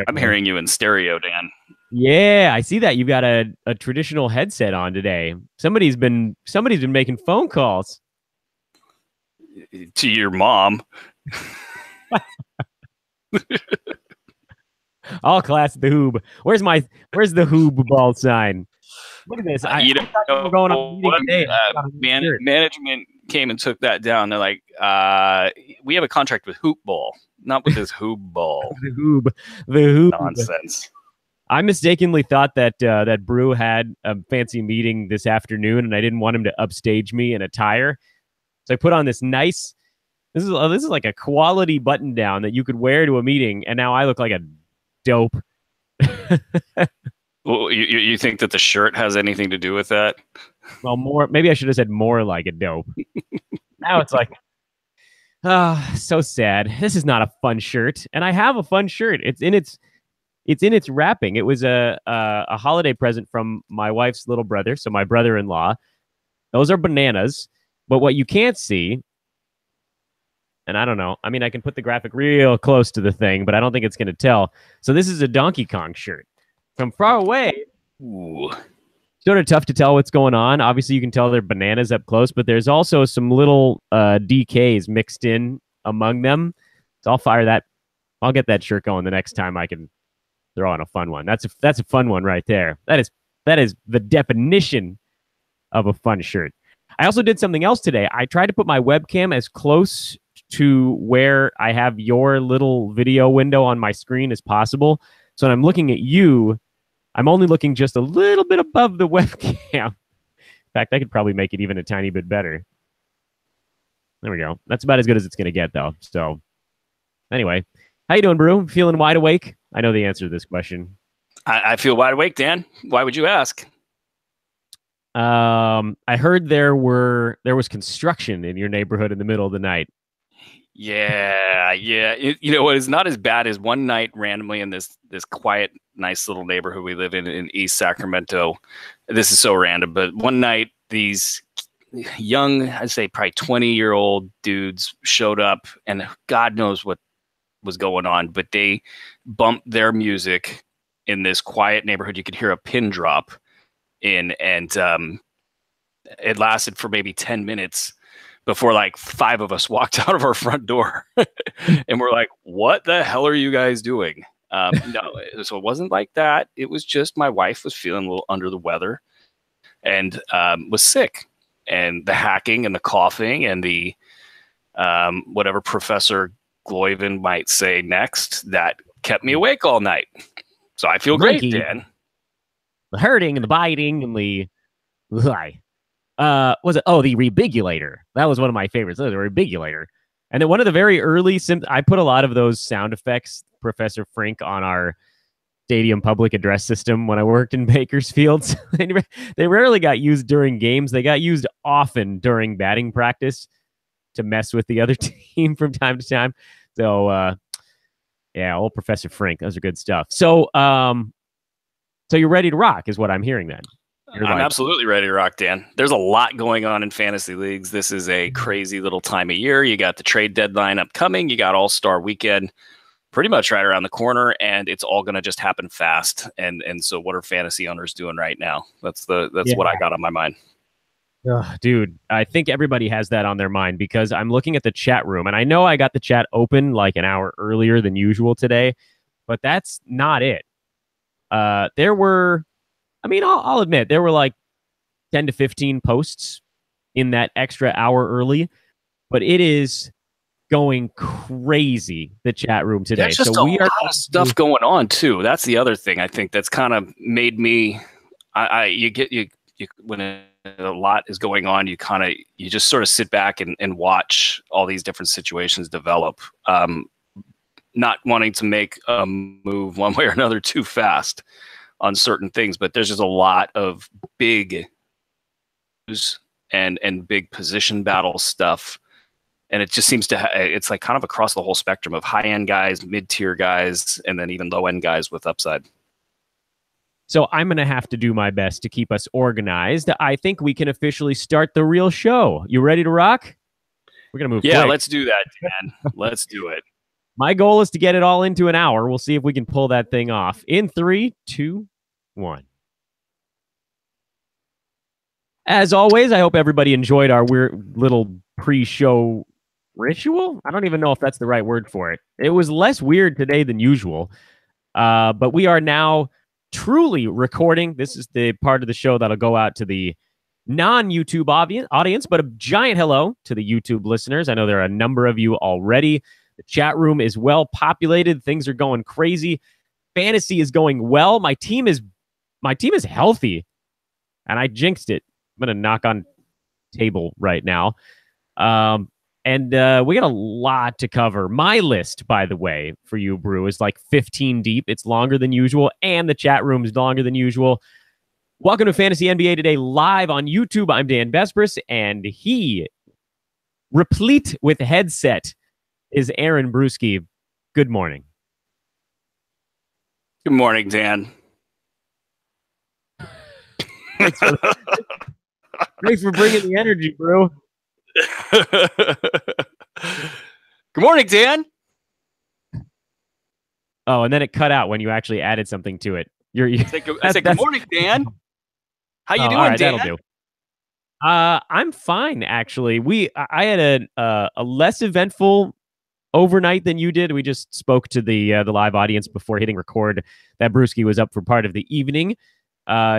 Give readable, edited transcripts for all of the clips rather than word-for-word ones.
I'm hearing you in stereo, Dan. Yeah, I see that. You've got a traditional headset on today. Somebody's been making phone calls To your mom. All class at the Hoob. Where's the Hoob ball sign? Look at this. You know, we're going on meeting today. Management came and took that down. They're like, we have a contract with Hoop Ball, not with this Hoob Ball. the Hoob. Nonsense. I mistakenly thought that that Brew had a fancy meeting this afternoon, and I didn't want him to upstage me in attire. So I put on this nice. This is like a quality button down that you could wear to a meeting, and now I look like a dope. Well, you think that the shirt has anything to do with that? Well, maybe I should have said more like a dope. Now it's like, so sad. This is not a fun shirt, and I have a fun shirt. It's in its wrapping. It was a holiday present from my wife's little brother, so my brother-in-law. Those are bananas, but what you can't see, and I don't know. I mean, I can put the graphic real close to the thing, but I don't think it's going to tell. So this is a Donkey Kong shirt. From far away, ooh, sort of tough to tell what's going on. Obviously, you can tell they're bananas up close, but there's also some little DKs mixed in among them. So I'll fire that. I'll get that shirt going the next time I can throw on a fun one. That's a fun one right there. That is the definition of a fun shirt. I also did something else today. I tried to put my webcam as close to where I have your little video window on my screen as possible. So when I'm looking at you, I'm only looking just a little bit above the webcam. In fact, I could probably make it even a tiny bit better. There we go. That's about as good as it's going to get, though. So anyway, how you doing, Brew? Feeling wide awake? I know the answer to this question. I feel wide awake, Dan. Why would you ask? I heard there was construction in your neighborhood in the middle of the night. Yeah. You know what? It's not as bad as one night randomly in this quiet, nice little neighborhood we live in East Sacramento. This is so random, but one night these young, I'd say probably 20-year-old dudes showed up, and God knows what was going on, but they bumped their music in this quiet neighborhood. You could hear a pin drop in, and it lasted for maybe 10 minutes. Before like 5 of us walked out of our front door and we're like, what the hell are you guys doing? No, so it wasn't like that. It was just my wife was feeling a little under the weather and was sick. And the hacking and the coughing and the whatever Professor Gloyven might say next, that kept me awake all night. So I feel great, Dan. The hurting and the biting and the... was it? Oh, the rebigulator. That was one of my favorites. The rebigulator. And then one of the very early, I put a lot of those sound effects, Professor Frink, on our stadium public address system when I worked in Bakersfield. They rarely got used during games. They got used often during batting practice to mess with the other team from time to time. So, yeah, old Professor Frink. Those are good stuff. So, so you're ready to rock is what I'm hearing then. I'm absolutely ready to rock, Dan. There's a lot going on in fantasy leagues. This is a crazy little time of year. You got the trade deadline upcoming. You got All-Star Weekend pretty much right around the corner, and it's all going to just happen fast. And so what are fantasy owners doing right now? That's what I got on my mind. Dude, I think everybody has that on their mind because I'm looking at the chat room, and I know I got the chat open like an hour earlier than usual today, but that's not it. There were... I mean, I'll admit, there were like 10 to 15 posts in that extra hour early, but it is going crazy, the chat room today. There's just a lot of stuff going on, too. That's the other thing, I think, that's kind of made me... when a lot is going on, you just sort of sit back and watch all these different situations develop, not wanting to make a move one way or another too fast on certain things, but there's just a lot of big and big position battle stuff, and it just seems to it's like kind of across the whole spectrum of high-end guys, mid-tier guys, and then even low-end guys with upside. So I'm going to have to do my best to keep us organized. I think we can officially start the real show. You ready to rock? We're going to move quick. Let's do that, Dan. Let's do it. My goal is to get it all into an hour. We'll see if we can pull that thing off. In 3, 2, 1. As always, I hope everybody enjoyed our weird little pre-show ritual. I don't even know if that's the right word for it. It was less weird today than usual. But we are now truly recording. This is the part of the show that'll go out to the non-YouTube audience, but a giant hello to the YouTube listeners. I know there are a number of you already. The chat room is well populated. Things are going crazy. Fantasy is going well. My team is healthy, and I jinxed it. I'm gonna knock on table right now. And we got a lot to cover. My list, by the way, for you, Brew, is like 15 deep. It's longer than usual, and the chat room is longer than usual. Welcome to Fantasy NBA Today live on YouTube. I'm Dan Besbris, and he, replete with headset, is Erin Brewski. Good morning. Good morning, Dan. Thanks for bringing the energy, bro. Good morning, Dan. Oh, and then it cut out when you actually added something to it. I said, good morning, Dan. How you doing, all right, Dan? That'll do. I'm fine, actually. I had a less eventful overnight than you did. We just spoke to the live audience before hitting record that Bruski was up for part of the evening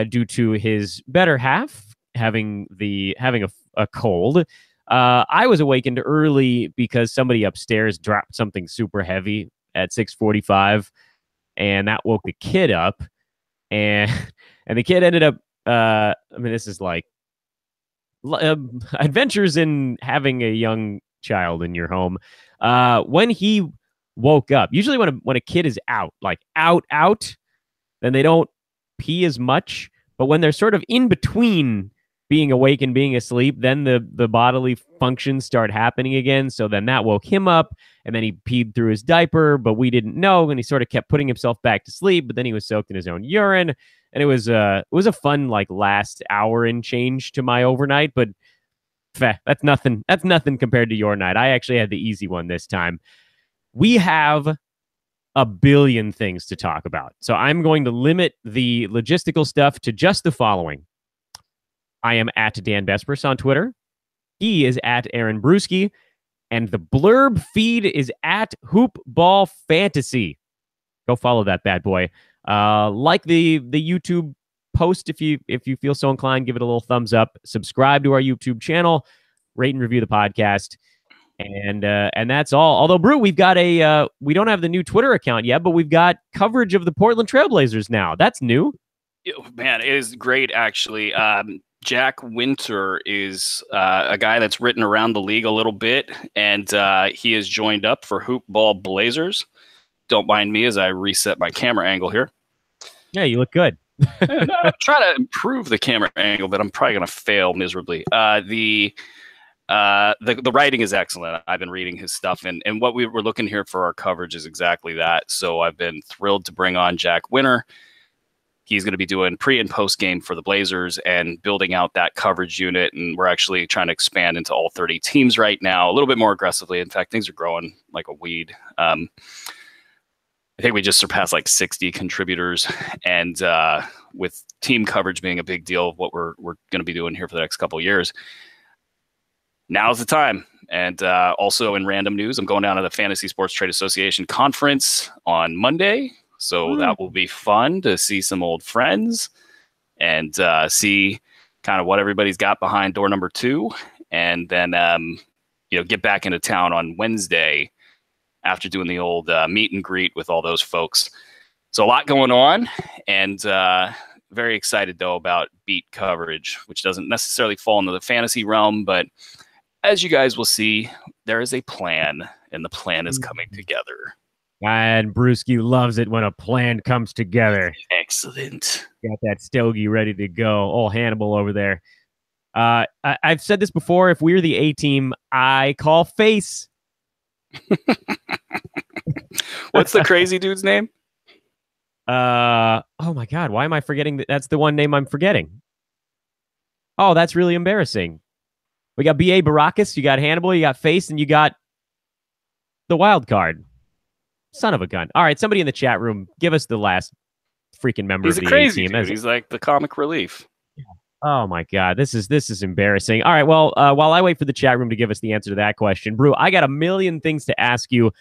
due to his better half having a cold. I was awakened early because somebody upstairs dropped something super heavy at 6:45, and that woke the kid up. And the kid ended up. This is like adventures in having a young child in your home. When he woke up, usually when a kid is out, then they don't pee as much. But when they're sort of in between being awake and being asleep, then the bodily functions start happening again. So then that woke him up, and then he peed through his diaper, but we didn't know, and he sort of kept putting himself back to sleep, but then he was soaked in his own urine, and it was a fun like last hour and change to my overnight, but that's nothing compared to your night. I actually had the easy one this time. We have a billion things to talk about, so I'm going to limit the logistical stuff to just the following. I am at Dan Besbris on Twitter. He is at Erin Brewski. And the blurb feed is at Hoopball Fantasy. Go follow that bad boy. Like the YouTube post if you feel so inclined. Give it a little thumbs up. Subscribe to our YouTube channel. Rate and review the podcast. And that's all. Although, Brew, we've got we don't have the new Twitter account yet, but we've got coverage of the Portland Trailblazers now. That's new. Man, it is great, actually. Jack Winter is a guy that's written around the league a little bit, and he has joined up for Hoopball Blazers. Don't mind me as I reset my camera angle here. Yeah, you look good. I'm trying to improve the camera angle, but I'm probably going to fail miserably. The writing is excellent. I've been reading his stuff, and what we're looking here for our coverage is exactly that. So I've been thrilled to bring on Jack Winter. He's going to be doing pre and post game for the Blazers and building out that coverage unit. And we're actually trying to expand into all 30 teams right now, a little bit more aggressively. In fact, things are growing like a weed. I think we just surpassed like 60 contributors. And with team coverage being a big deal of what we're going to be doing here for the next couple of years, now's the time. And also in random news, I'm going down to the Fantasy Sports Trade Association conference on Monday. So that will be fun to see some old friends and see kind of what everybody's got behind door number 2. And then, get back into town on Wednesday after doing the old meet and greet with all those folks. So a lot going on, and very excited, though, about beat coverage, which doesn't necessarily fall into the fantasy realm. But as you guys will see, there is a plan, and the plan is coming together. And Bruski loves it when a plan comes together. Excellent. Got that stogie ready to go. Old Hannibal over there. I've said this before. If we're the A team, I call face. What's the crazy dude's name? Oh my God. Why am I forgetting? That's the one name I'm forgetting. Oh, that's really embarrassing. We got B.A. Baracus. You got Hannibal. You got Face. And you got the wild card. Son of a gun. All right, somebody in the chat room, give us the last freaking member He's of a the A crazy team. dude. He's like the comic relief. Oh my God, this is embarrassing. All right, well, while I wait for the chat room to give us the answer to that question, Brew, I got a million things to ask you.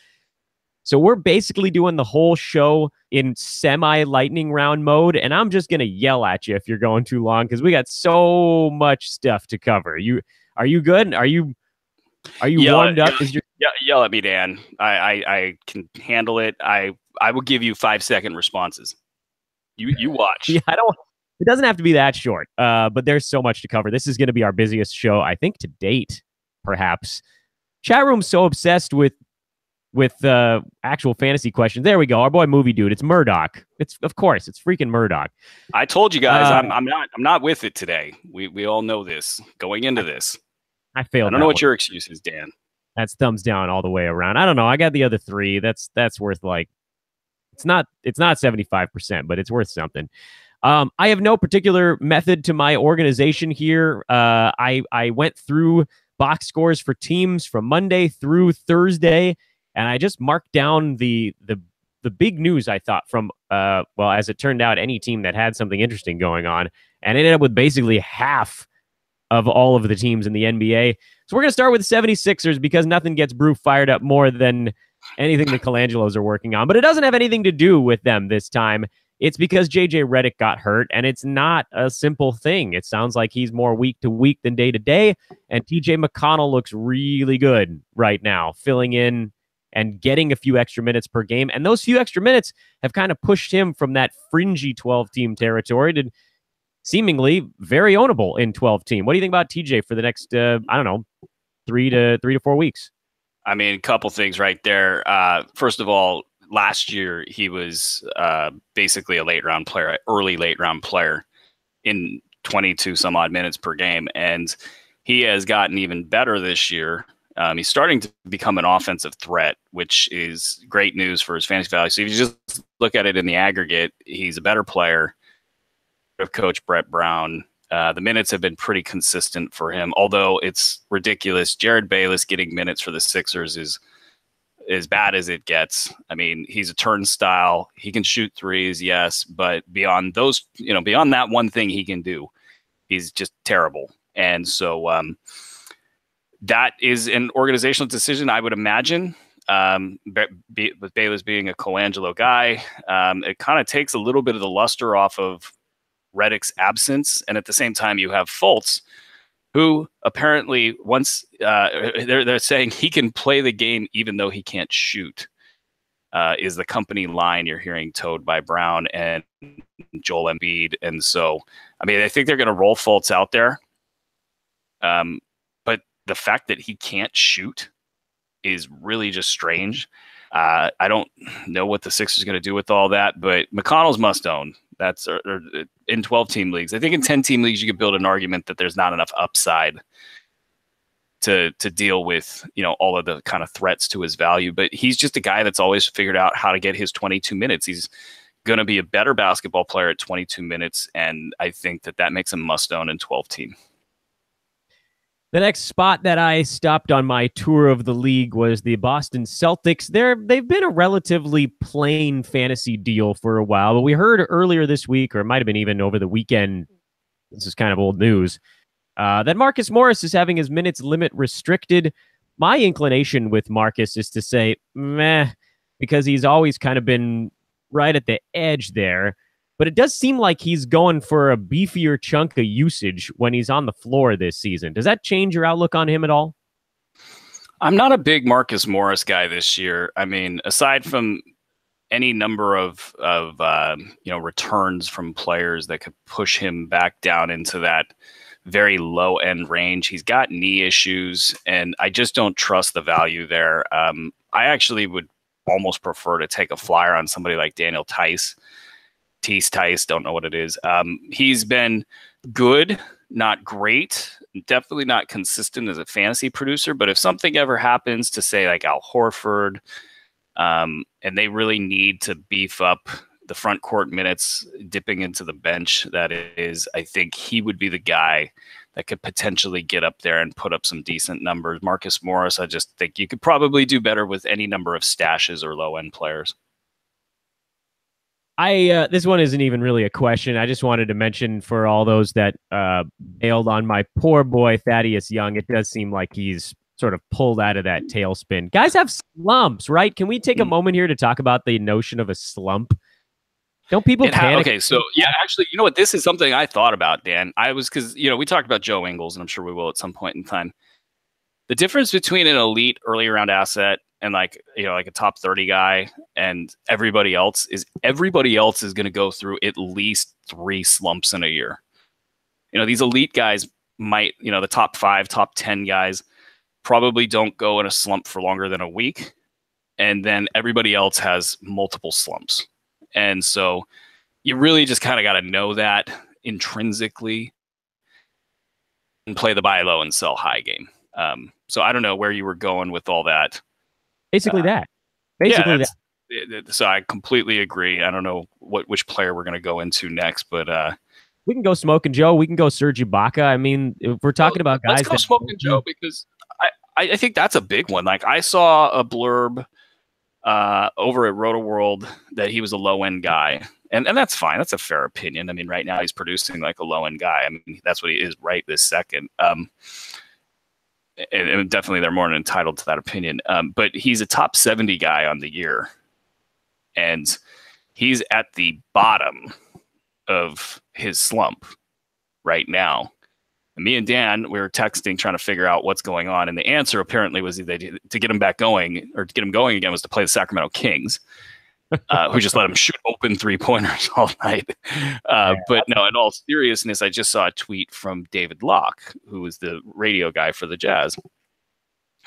So we're basically doing the whole show in semi-lightning round mode, and I'm just gonna yell at you if you're going too long because we got so much stuff to cover. Are you good? Are you warmed up? Yell at me, Dan. I can handle it. I will give you 5-second responses. You watch. Yeah, it doesn't have to be that short, but there's so much to cover. This is going to be our busiest show, I think, to date, perhaps. Chat room's so obsessed with actual fantasy questions. There we go. Our boy Movie Dude. It's Murdoch. It's freaking Murdoch. I told you guys I'm not with it today. We all know this going into this. I failed. I don't know what your excuse is, Dan. That's thumbs down all the way around. I don't know. I got the other 3. That's worth like it's not 75%, but it's worth something. I have no particular method to my organization here. I went through box scores for teams from Monday through Thursday, and I just marked down the big news I thought from as it turned out, any team that had something interesting going on, and it ended up with basically half of all of the teams in the NBA. So we're going to start with the 76ers because nothing gets Brew fired up more than anything the Colangelos are working on. But it doesn't have anything to do with them this time. It's because JJ Redick got hurt, and it's not a simple thing. It sounds like he's more week to week than day to day, and TJ McConnell looks really good right now, filling in and getting a few extra minutes per game. And those few extra minutes have kind of pushed him from that fringy 12-team territory to seemingly very ownable in 12-team. What do you think about TJ for the next, 3 to 4 weeks? I mean, a couple things right there. First of all, last year he was basically a early late round player in 22 some odd minutes per game. And he has gotten even better this year. He's starting to become an offensive threat, which is great news for his fantasy value. So if you just look at it in the aggregate, he's a better player. Of Coach Brett Brown. The minutes have been pretty consistent for him, although it's ridiculous. Jared Bayless getting minutes for the Sixers is as bad as it gets. I mean, he's a turnstile. He can shoot threes, yes, but beyond that one thing he can do, he's just terrible. And so that is an organizational decision, I would imagine. With Bayless being a Colangelo guy, it kind of takes a little bit of the luster off of Redick's absence, and at the same time you have Fultz, who apparently once they're saying he can play the game even though he can't shoot, is the company line you're hearing towed by Brown and Joel Embiid. And so, I mean, I think they're going to roll Fultz out there, but the fact that he can't shoot is really just strange. I don't know what the Sixers are going to do with all that, but McConnell's must own. That's in 12-team leagues. I think in 10-team leagues, you could build an argument that there's not enough upside to deal with, all of the kind of threats to his value. But he's just a guy that's always figured out how to get his 22 minutes. He's going to be a better basketball player at 22 minutes, and I think that makes him must own in 12-team. The next spot that I stopped on my tour of the league was the Boston Celtics. They've been a relatively plain fantasy deal for a while, but we heard earlier this week, or it might have been even over the weekend, this is kind of old news, that Marcus Morris is having his minutes limit restricted. My inclination with Marcus is to say, meh, because he's always kind of been right at the edge there. But it does seem like he's going for a beefier chunk of usage when he's on the floor this season. Does that change your outlook on him at all? I'm not a big Marcus Morris guy this year. I mean, aside from any number of returns from players that could push him back down into that very low end range, he's got knee issues, and I just don't trust the value there. I actually would almost prefer to take a flyer on somebody like Daniel Tice. Tice, don't know what it is. He's been good, not great, definitely not consistent as a fantasy producer. But if something ever happens to, say, like Al Horford, and they really need to beef up the front court minutes, dipping into the bench, that is, I think he would be the guy that could potentially get up there and put up some decent numbers. Marcus Morris, I just think you could probably do better with any number of stashes or low-end players. This one isn't even really a question. I just wanted to mention for all those that bailed on my poor boy Thaddeus Young, it does seem like he's sort of pulled out of that tailspin. Guys have slumps, right? Can we take a moment here to talk about the notion of a slump? Don't people panic? Okay, so yeah, actually, you know what? This is something I thought about, Dan. Because we talked about Joe Ingles, and I'm sure we will at some point in time. The difference between an elite early round asset and like a top 30 guy and everybody else is going to go through at least 3 slumps in a year. These elite guys might, the top 5, top 10 guys probably don't go in a slump for longer than a week. And then everybody else has multiple slumps. And so you really just kind of got to know that intrinsically and play the buy low and sell high game. So I don't know where you were going with all that. Basically that. So I completely agree. I don't know which player we're going to go into next, but we can go Smoking Joe. We can go Serge Ibaka. I mean, if we're talking about guys, let's go Smoking Joe, because I think that's a big one. Like I saw a blurb over at Roto World that he was a low end guy, and that's fine. That's a fair opinion. I mean, right now he's producing like a low end guy. I mean, that's what he is right this second. And definitely they're more entitled to that opinion. But he's a top 70 guy on the year, and he's at the bottom of his slump right now. And me and Dan, we were texting trying to figure out what's going on, and the answer apparently was to get him back going, or to get him going again, was to play the Sacramento Kings, who just let him shoot open 3-pointers all night. But no, in all seriousness, I just saw a tweet from David Locke, who is the radio guy for the Jazz,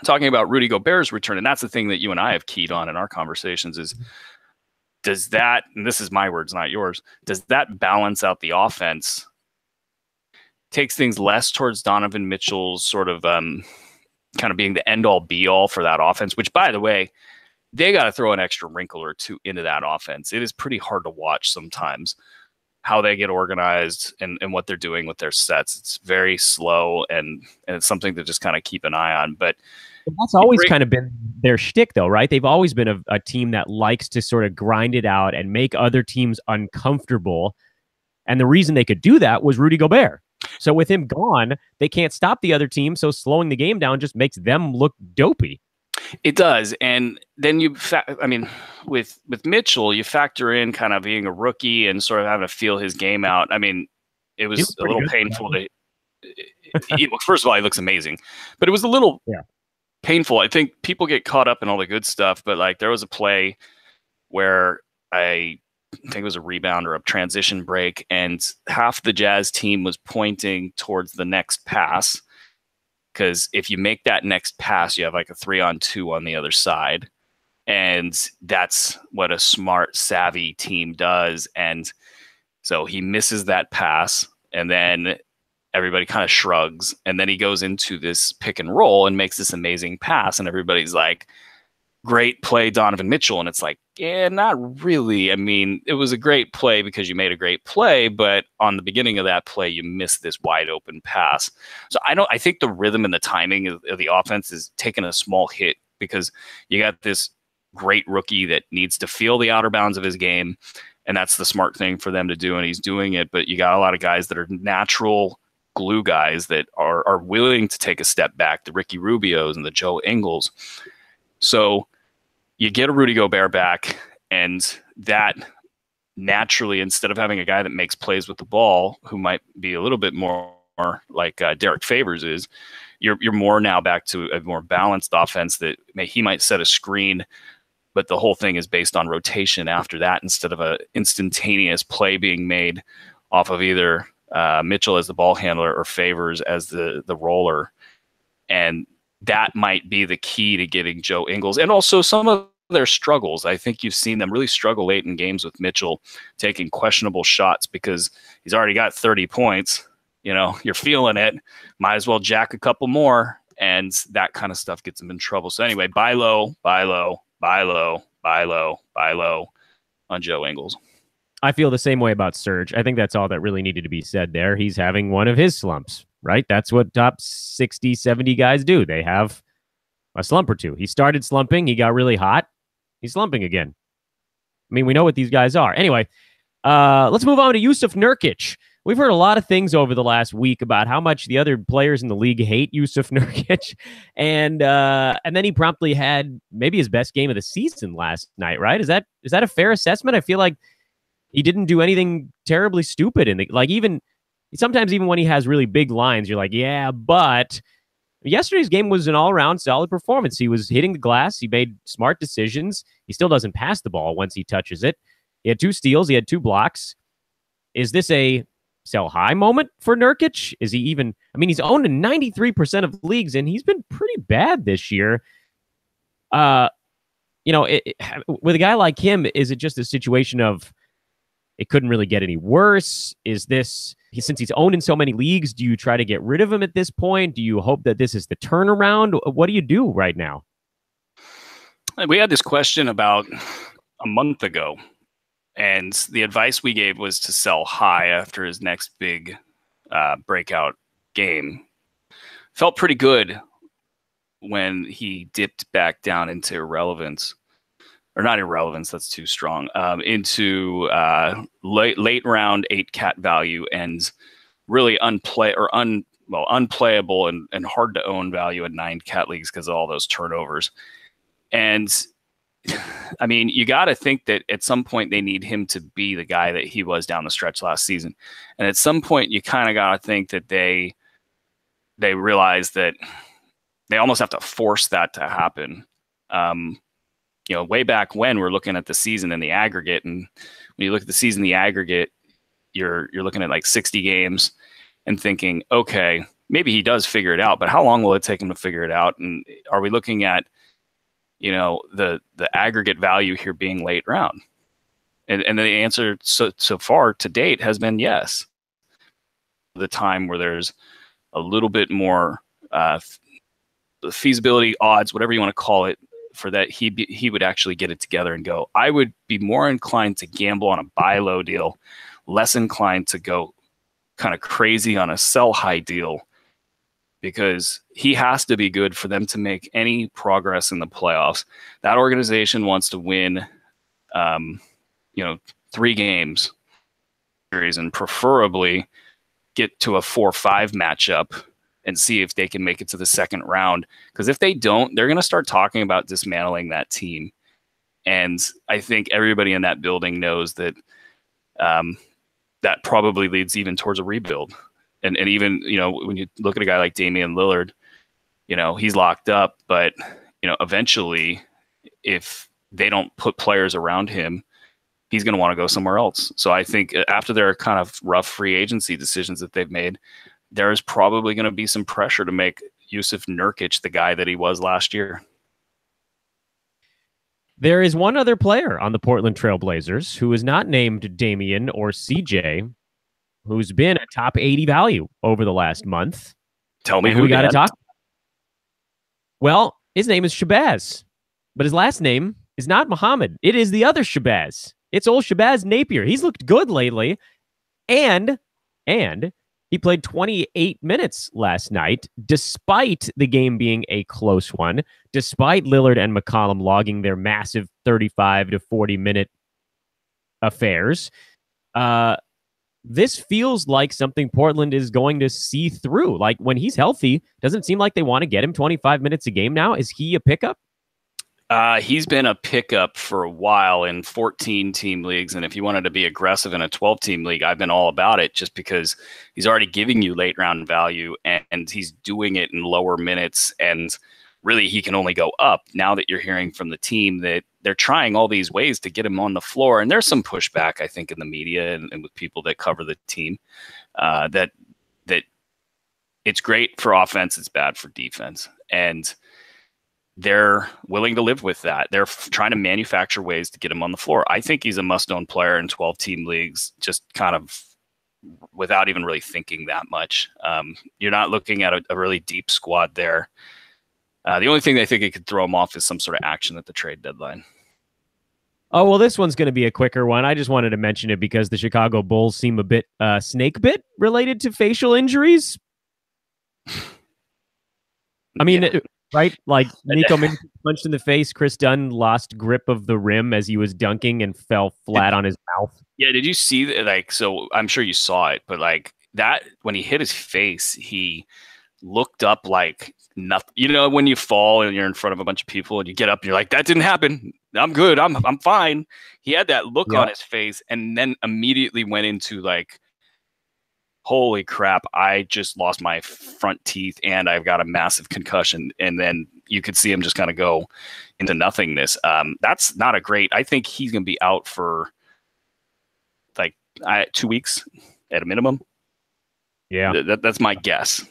talking about Rudy Gobert's return. And that's the thing that you and I have keyed on in our conversations is, does that, and this is my words, not yours, does that balance out the offense? Takes things less towards Donovan Mitchell's sort of kind of being the end-all be-all for that offense, which, by the way, they got to throw an extra wrinkle or two into that offense. It is pretty hard to watch sometimes how they get organized and what they're doing with their sets. It's very slow, and it's something to just kind of keep an eye on. But that's always kind of been their shtick, though, right? They've always been a team that likes to sort of grind it out and make other teams uncomfortable. And the reason they could do that was Rudy Gobert. So with him gone, they can't stop the other team. So slowing the game down just makes them look dopey. It does. And then with Mitchell, you factor in kind of being a rookie and sort of having to feel his game out. I mean, it was a little painful first of all, he looks amazing, but it was a little painful. I think people get caught up in all the good stuff, but like there was a play where I think it was a rebound or a transition break, and half the Jazz team was pointing towards the next pass. Because if you make that next pass, you have like a 3-on-2 on the other side. And that's what a smart, savvy team does. And so he misses that pass, and then everybody kind of shrugs. And then he goes into this pick and roll and makes this amazing pass. And everybody's like, great play, Donovan Mitchell. And it's like, yeah, not really. I mean, it was a great play because you made a great play, but on the beginning of that play, you missed this wide open pass. So I think the rhythm and the timing of the offense is taking a small hit because you got this great rookie that needs to feel the outer bounds of his game. And that's the smart thing for them to do. And he's doing it, but you got a lot of guys that are natural glue guys that are willing to take a step back, the Ricky Rubios and the Joe Ingles. So you get a Rudy Gobert back, and that naturally, instead of having a guy that makes plays with the ball, who might be a little bit more like Derek Favors is, you're more now back to a more balanced offense that he might set a screen, but the whole thing is based on rotation after that instead of a instantaneous play being made off of either Mitchell as the ball handler or Favors as the roller. And that might be the key to getting Joe Ingles, and also some of their struggles. I think you've seen them really struggle late in games with Mitchell taking questionable shots because he's already got 30 points. You're feeling it. Might as well jack a couple more, and that kind of stuff gets him in trouble. So anyway, buy low, buy low, buy low, buy low, buy low on Joe Ingles. I feel the same way about Serge. I think that's all that really needed to be said there. He's having one of his slumps. right? That's what top 60, 70 guys do. They have a slump or two. He started slumping. He got really hot. He's slumping again. I mean, we know what these guys are. Anyway, let's move on to Jusuf Nurkic. We've heard a lot of things over the last week about how much the other players in the league hate Jusuf Nurkic, and then he promptly had maybe his best game of the season last night. Right? Is that a fair assessment? I feel like he didn't do anything terribly stupid, and even sometimes even when he has really big lines, you're like, yeah, but yesterday's game was an all-around solid performance. He was hitting the glass. He made smart decisions. He still doesn't pass the ball once he touches it. He had 2 steals. He had 2 blocks. Is this a sell high moment for Nurkic? Is he even, I mean, he's owned in 93% of leagues, and he's been pretty bad this year. With a guy like him, is it just a situation of it couldn't really get any worse? Is this, since he's owned in so many leagues, do you try to get rid of him at this point? Do you hope that this is the turnaround? What do you do right now? We had this question about a month ago, and the advice we gave was to sell high after his next big breakout game. Felt pretty good when he dipped back down into irrelevance. Or not irrelevance, that's too strong. Into late round 8 cat value and really unplayable and hard to own value in 9 cat leagues because of all those turnovers. And I mean, you got to think that at some point they need him to be the guy that he was down the stretch last season. And at some point you kind of got to think that they realize that they almost have to force that to happen. Way back when we're looking at the season in the aggregate, and when you look at the season in the aggregate, you're looking at like 60 games and thinking, okay, maybe he does figure it out, but how long will it take him to figure it out? And are we looking at the aggregate value here being late round? And the answer so far to date has been yes. The time where there's a little bit more feasibility, odds, whatever you want to call it, for that he would actually get it together and go. I would be more inclined to gamble on a buy low deal, less inclined to go kind of crazy on a sell high deal, because he has to be good for them to make any progress in the playoffs. That organization wants to win, 3 games series, and preferably get to a 4-5 matchup and see if they can make it to the second round. Because if they don't, they're going to start talking about dismantling that team. And I think everybody in that building knows that that probably leads even towards a rebuild. And even, when you look at a guy like Damian Lillard, he's locked up, but, eventually if they don't put players around him, he's going to want to go somewhere else. So I think after their kind of rough free agency decisions that they've made, there's probably going to be some pressure to make Jusuf Nurkic the guy that he was last year. There is one other player on the Portland Trail Blazers who is not named Damian or CJ, who's been a top 80 value over the last month. Tell me who we got to talk. Well, his name is Shabazz, but his last name is not Muhammad. It is the other Shabazz. It's old Shabazz Napier. He's looked good lately, and he played 28 minutes last night, despite the game being a close one, despite Lillard and McCollum logging their massive 35 to 40-minute affairs. This feels like something Portland is going to see through. Like, when he's healthy, doesn't seem like they want to get him 25 minutes a game now. Is he a pickup? He's been a pickup for a while in 14-team leagues, and if you wanted to be aggressive in a 12-team league, I've been all about it, just because he's already giving you late-round value, and he's doing it in lower minutes, and really he can only go up. Now that you're hearing from the team that they're trying all these ways to get him on the floor, and there's some pushback, I think, in the media and with people that cover the team, that it's great for offense, it's bad for defense, and they're willing to live with that. They're trying to manufacture ways to get him on the floor. I think he's a must-own player in 12-team leagues, just kind of without even really thinking that much. You're not looking at a really deep squad there. The only thing I think it could throw him off is some sort of action at the trade deadline. Oh, well, this one's going to be a quicker one. I just wanted to mention it because the Chicago Bulls seem a bit snake bit related to facial injuries. I mean, right? Like Nico punched in the face. Chris Dunn lost grip of the rim as he was dunking and fell flat on his mouth. Yeah, did you see that? Like, so I'm sure you saw it, but like that when he hit his face, he looked up like nothing. You know, when you fall and you're in front of a bunch of people and you get up and you're like, that didn't happen. I'm good. I'm fine. He had that look on his face and then immediately went into like, holy crap, I just lost my front teeth and I've got a massive concussion. And then you could see him just kind of go into nothingness. That's not a great, I think he's going to be out for like 2 weeks at a minimum. Yeah. That's my guess.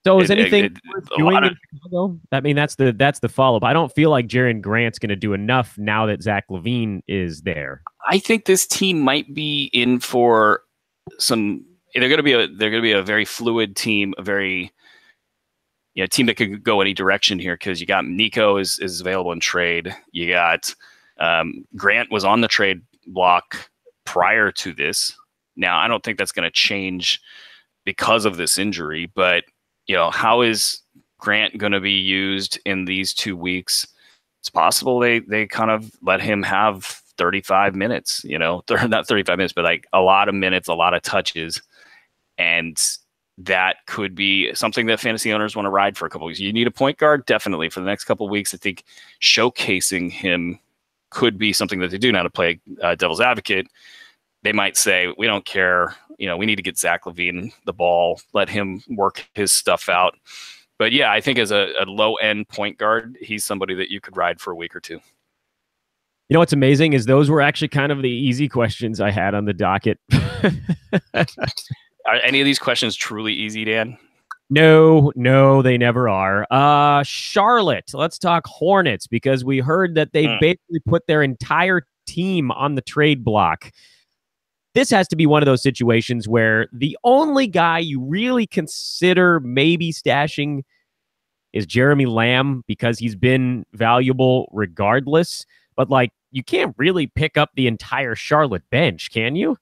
So is anything doing in Chicago? I mean, that's the follow-up. I don't feel like Jaren Grant's going to do enough now that Zach LaVine is there. I think this team might be in for some. They're going to be a very fluid team, a very team that could go any direction here because you got Nico is available in trade. You got Grant was on the trade block prior to this. Now I don't think that's going to change because of this injury, but how is Grant going to be used in these 2 weeks? It's possible they kind of let him have 35 minutes, not 35 minutes, but like a lot of minutes, a lot of touches. And that could be something that fantasy owners want to ride for a couple of weeks. You need a point guard, definitely, for the next couple of weeks. I think showcasing him could be something that they do now to play devil's advocate. They might say, we don't care. We need to get Zach LaVine the ball, let him work his stuff out. But yeah, I think as a low-end point guard, he's somebody that you could ride for a week or two. You know what's amazing is those were actually kind of the easy questions I had on the docket. Are any of these questions truly easy, Dan? No, they never are. Charlotte, let's talk Hornets because we heard that they basically put their entire team on the trade block. This has to be one of those situations where the only guy you really consider maybe stashing is Jeremy Lamb because he's been valuable regardless. But like, you can't really pick up the entire Charlotte bench, can you?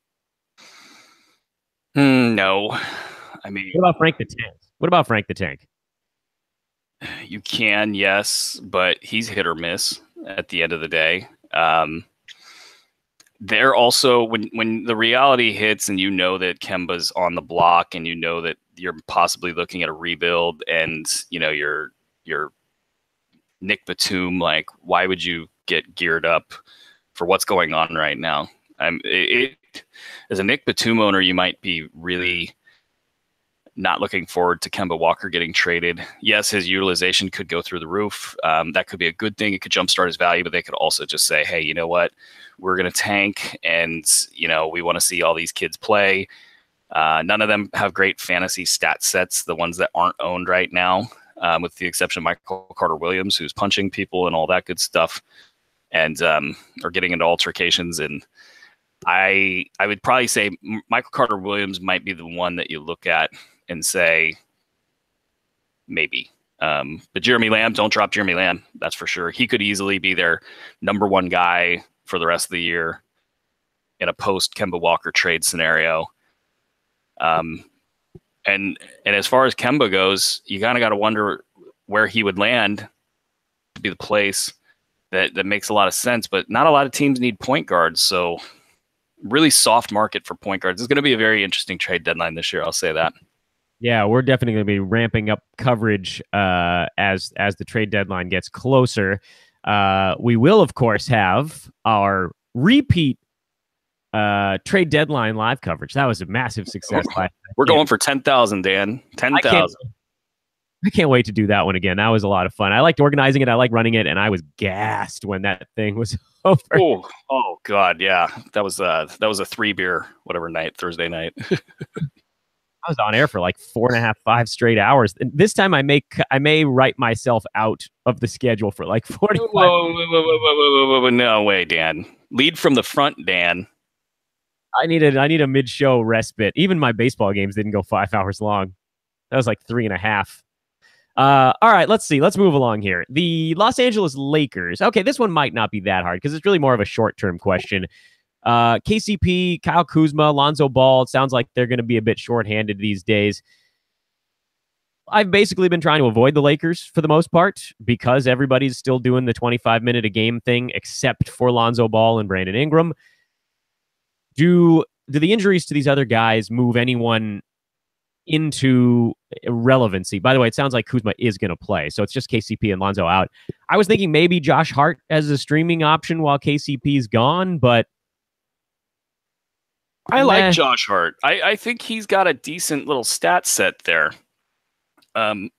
No. I mean, what about Frank the Tank? You can, yes, but he's hit or miss at the end of the day. They're also when the reality hits and that Kemba's on the block and that you're possibly looking at a rebuild and you're Nick Batum, like why would you get geared up for what's going on right now? As a Nick Batum owner, you might be really not looking forward to Kemba Walker getting traded. Yes, his utilization could go through the roof. That could be a good thing. It could jumpstart his value, but they could also just say, hey, you know what? We're going to tank and, we want to see all these kids play. None of them have great fantasy stat sets, the ones that aren't owned right now, with the exception of Michael Carter-Williams, who's punching people and all that good stuff and are getting into altercations. And I would probably say Michael Carter-Williams might be the one that you look at and say, maybe. But Jeremy Lamb, don't drop Jeremy Lamb. That's for sure. He could easily be their number one guy for the rest of the year in a post Kemba Walker trade scenario. And as far as Kemba goes, you kind of got to wonder where he would land to be the place that makes a lot of sense, but not a lot of teams need point guards. So really soft market for point guards. It's going to be a very interesting trade deadline this year. I'll say that. Yeah, we're definitely going to be ramping up coverage as the trade deadline gets closer. We will, of course, have our repeat trade deadline live coverage. That was a massive success. We're going for 10,000, Dan. 10,000. I can't wait to do that one again. That was a lot of fun. I liked organizing it. I liked running it, and I was gassed when that thing was over. Oh God, yeah. That was a 3-beer whatever night, Thursday night. I was on air for like 4.5, 5 straight hours. And this time I may write myself out of the schedule for like 45. Whoa, no way, Dan. Lead from the front, Dan. I need a mid-show respite. Even my baseball games didn't go 5 hours long. That was like 3.5. All right, let's see. Let's move along here. The Los Angeles Lakers. Okay, this one might not be that hard because it's really more of a short-term question. KCP, Kyle Kuzma, Lonzo Ball. It sounds like they're going to be a bit shorthanded these days. I've basically been trying to avoid the Lakers for the most part because everybody's still doing the 25-minute a game thing except for Lonzo Ball and Brandon Ingram. Do the injuries to these other guys move anyone into irrelevancy? By the way, it sounds like Kuzma is going to play, so it's just KCP and Lonzo out. I was thinking maybe Josh Hart as a streaming option while KCP's gone, but I like Josh Hart. I think he's got a decent little stat set there. And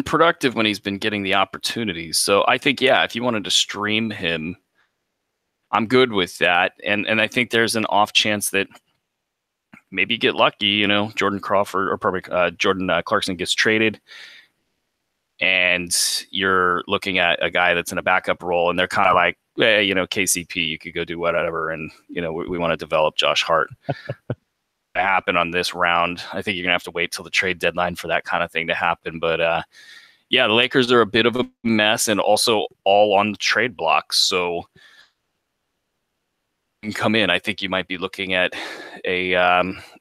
productive when he's been getting the opportunities. So I think, yeah, if you wanted to stream him, I'm good with that. And I think there's an off chance that maybe you get lucky, Jordan Crawford or probably Jordan Clarkson gets traded, and you're looking at a guy that's in a backup role, and they're kind of like, KCP, you could go do whatever, and we want to develop Josh Hart. Happen on this round. I think you're gonna have to wait till the trade deadline for that kind of thing to happen. But the Lakers are a bit of a mess, and also all on the trade block. So you can come in. I think you might be looking at a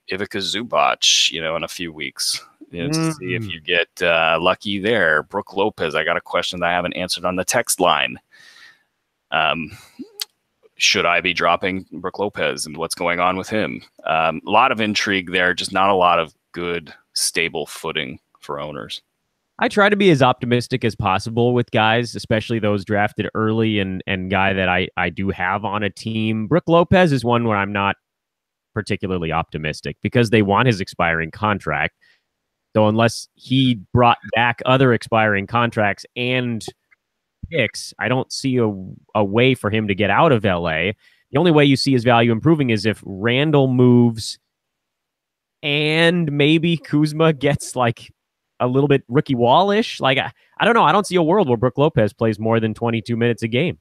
Ivica Zubac, in a few weeks. To see if you get lucky there. Brook Lopez. I got a question that I haven't answered on the text line. Should I be dropping Brook Lopez and what's going on with him? A lot of intrigue there, just not a lot of good, stable footing for owners. I try to be as optimistic as possible with guys, especially those drafted early and guy that I do have on a team. Brook Lopez is one where I'm not particularly optimistic because they want his expiring contract. So unless he brought back other expiring contracts and picks, I don't see a way for him to get out of LA. The only way you see his value improving is if Randall moves and maybe Kuzma gets like a little bit rookie wall-ish. Like, I don't know. I don't see a world where Brook Lopez plays more than 22 minutes a game.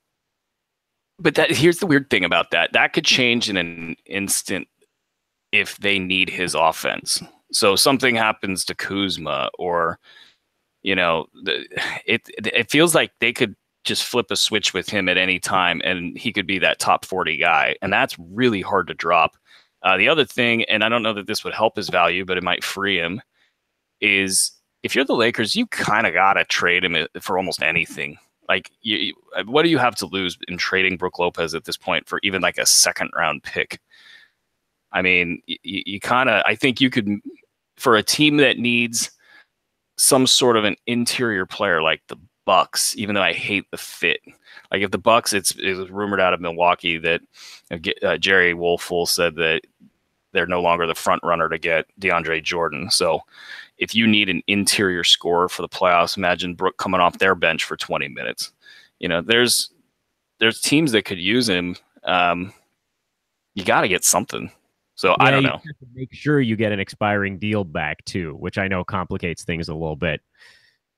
But here's the weird thing about that. That could change in an instant if they need his offense. So something happens to Kuzma or it feels like they could just flip a switch with him at any time and he could be that top 40 guy. And that's really hard to drop. The other thing, and I don't know that this would help his value, but it might free him, is if you're the Lakers, you kind of got to trade him for almost anything. Like, what do you have to lose in trading Brook Lopez at this point for even like a second round pick? I mean, you kind of, I think you could, for a team that needs some sort of an interior player like the Bucks, even though I hate the fit. Like if the Bucks, it was rumored out of Milwaukee that Jerry Wolfel said that they're no longer the front runner to get DeAndre Jordan. So if you need an interior scorer for the playoffs, imagine Brook coming off their bench for 20 minutes. There's teams that could use him. You got to get something. So yeah, I don't know. Have to make sure you get an expiring deal back too, which I know complicates things a little bit.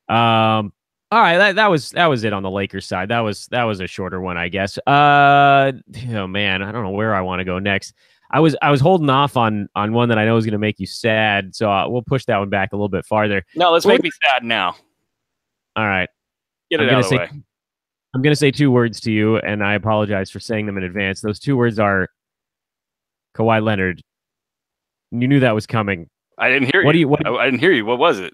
All right, that was it on the Lakers side. That was a shorter one, I guess. Oh man, I don't know where I want to go next. I was holding off on one that I know is going to make you sad, so we'll push that one back a little bit farther. No, let's make me sad now. All right, get it out of the way. I'm going to say two words to you, and I apologize for saying them in advance. Those two words are Kawhi Leonard. You knew that was coming. I didn't hear you. I didn't hear you. What was it?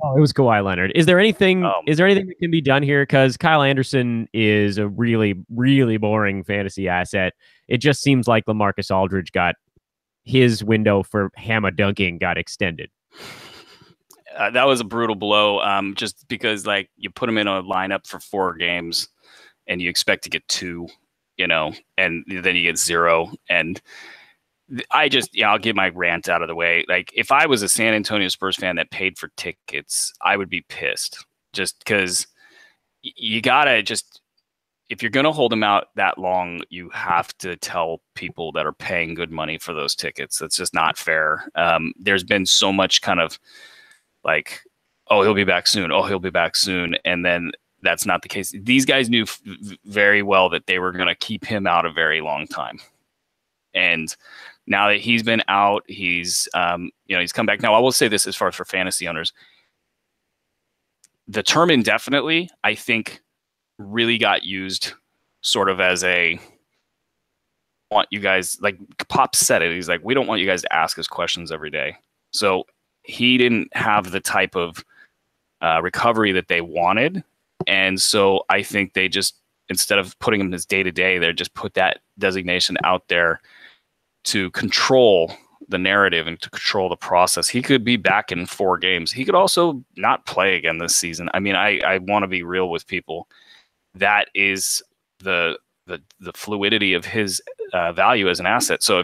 Oh, it was Kawhi Leonard. Is there anything that can be done here? Because Kyle Anderson is a really, really boring fantasy asset. It just seems like LaMarcus Aldridge got his window for hammer dunking got extended. That was a brutal blow. Just because like you put him in a lineup for 4 games and you expect to get 2, and then you get 0. And I'll get my rant out of the way. Like if I was a San Antonio Spurs fan that paid for tickets, I would be pissed just because you gotta if you're going to hold them out that long, you have to tell people that are paying good money for those tickets. That's just not fair. There's been so much kind of like, oh, he'll be back soon. Oh, he'll be back soon. And then that's not the case. These guys knew very well that they were going to keep him out a very long time. And now that he's been out, he's come back. Now, I will say this as far as for fantasy owners. The term indefinitely, I think, really got used sort of as want you guys, like Pop said it. He's like, we don't want you guys to ask us questions every day. So he didn't have the type of recovery that they wanted. And so I think they just, instead of putting him as day-to-day, they just put that designation out there to control the narrative and to control the process. He could be back in 4 games. He could also not play again this season. I mean, I want to be real with people. That is the fluidity of his value as an asset. So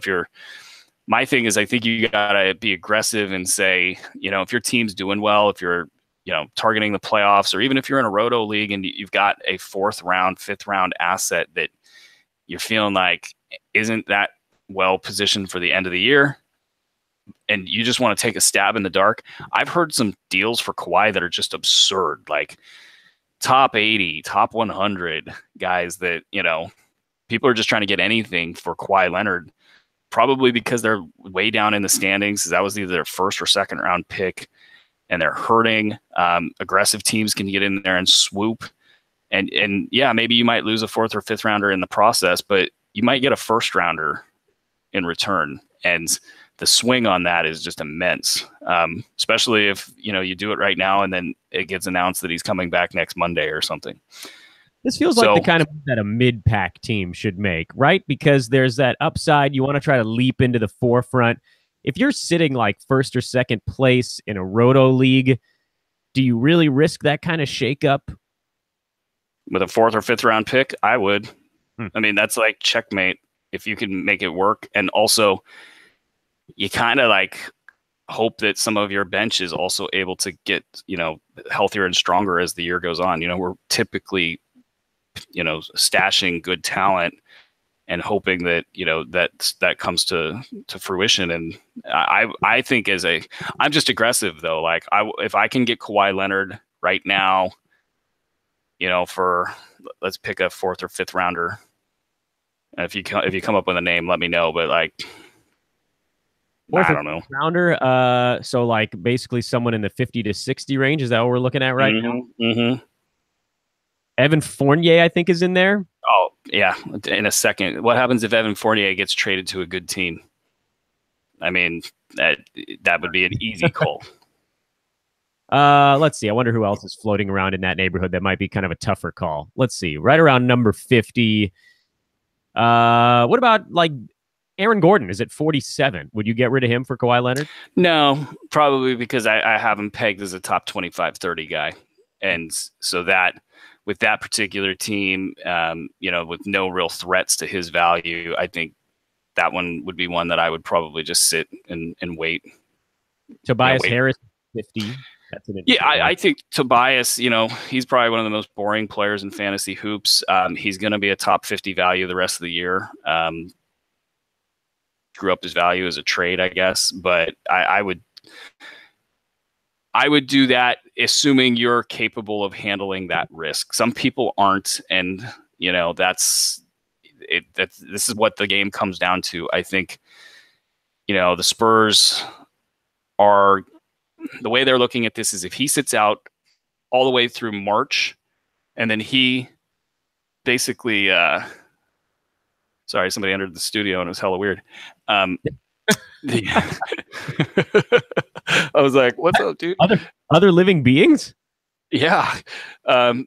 my thing is, I think you gotta be aggressive and say, if your team's doing well, if you're, targeting the playoffs, or even if you're in a roto league and you've got a 4th round, 5th round asset that you're feeling like isn't that well positioned for the end of the year, and you just want to take a stab in the dark. I've heard some deals for Kawhi that are just absurd, like top 80, top 100 guys that, people are just trying to get anything for Kawhi Leonard, probably because they're way down in the standings. That was either their 1st or 2nd round pick, and they're hurting. Aggressive teams can get in there and swoop. And yeah, maybe you might lose a 4th or 5th rounder in the process, but you might get a 1st rounder in return. And the swing on that is just immense, especially if, you do it right now and then it gets announced that he's coming back next Monday or something. This feels like the kind of move that a mid-pack team should make, right? Because there's that upside. You want to try to leap into the forefront. If you're sitting like 1st or 2nd place in a roto league, do you really risk that kind of shakeup? With a 4th or 5th round pick, I would. I mean, that's like checkmate if you can make it work. And also, you kind of like hope that some of your bench is also able to get, healthier and stronger as the year goes on. We're typically, stashing good talent and hoping that, that comes to fruition. And I think I'm just aggressive though. Like if I can get Kawhi Leonard right now, for, let's pick a 4th or 5th rounder. And if you come up with a name, let me know. But like, I don't know. Rounder. So like basically someone in the 50 to 60 range. Is that what we're looking at right now? Mm-hmm. Evan Fournier, I think, is in there. Oh, yeah. In a second. What happens if Evan Fournier gets traded to a good team? I mean, that would be an easy call. Let's see. I wonder who else is floating around in that neighborhood that might be kind of a tougher call. Let's see. Right around number 50. What about like Aaron Gordon is at 47. Would you get rid of him for Kawhi Leonard? No, probably because I have him pegged as a top 25, 30 guy. And so that with that particular team, with no real threats to his value, I think that one would be one that I would probably just sit and wait. Tobias Harris, 50. That's an I think Tobias, he's probably one of the most boring players in fantasy hoops. He's going to be a top 50 value the rest of the year. Grew up his value as a trade, I guess, but I would do that assuming you're capable of handling that risk. Some people aren't, and this is what the game comes down to. I think the Spurs are, the way they're looking at this is if he sits out all the way through March, and then he basically sorry, somebody entered the studio and it was hella weird. I was like, what's up, dude? Other living beings? Yeah. I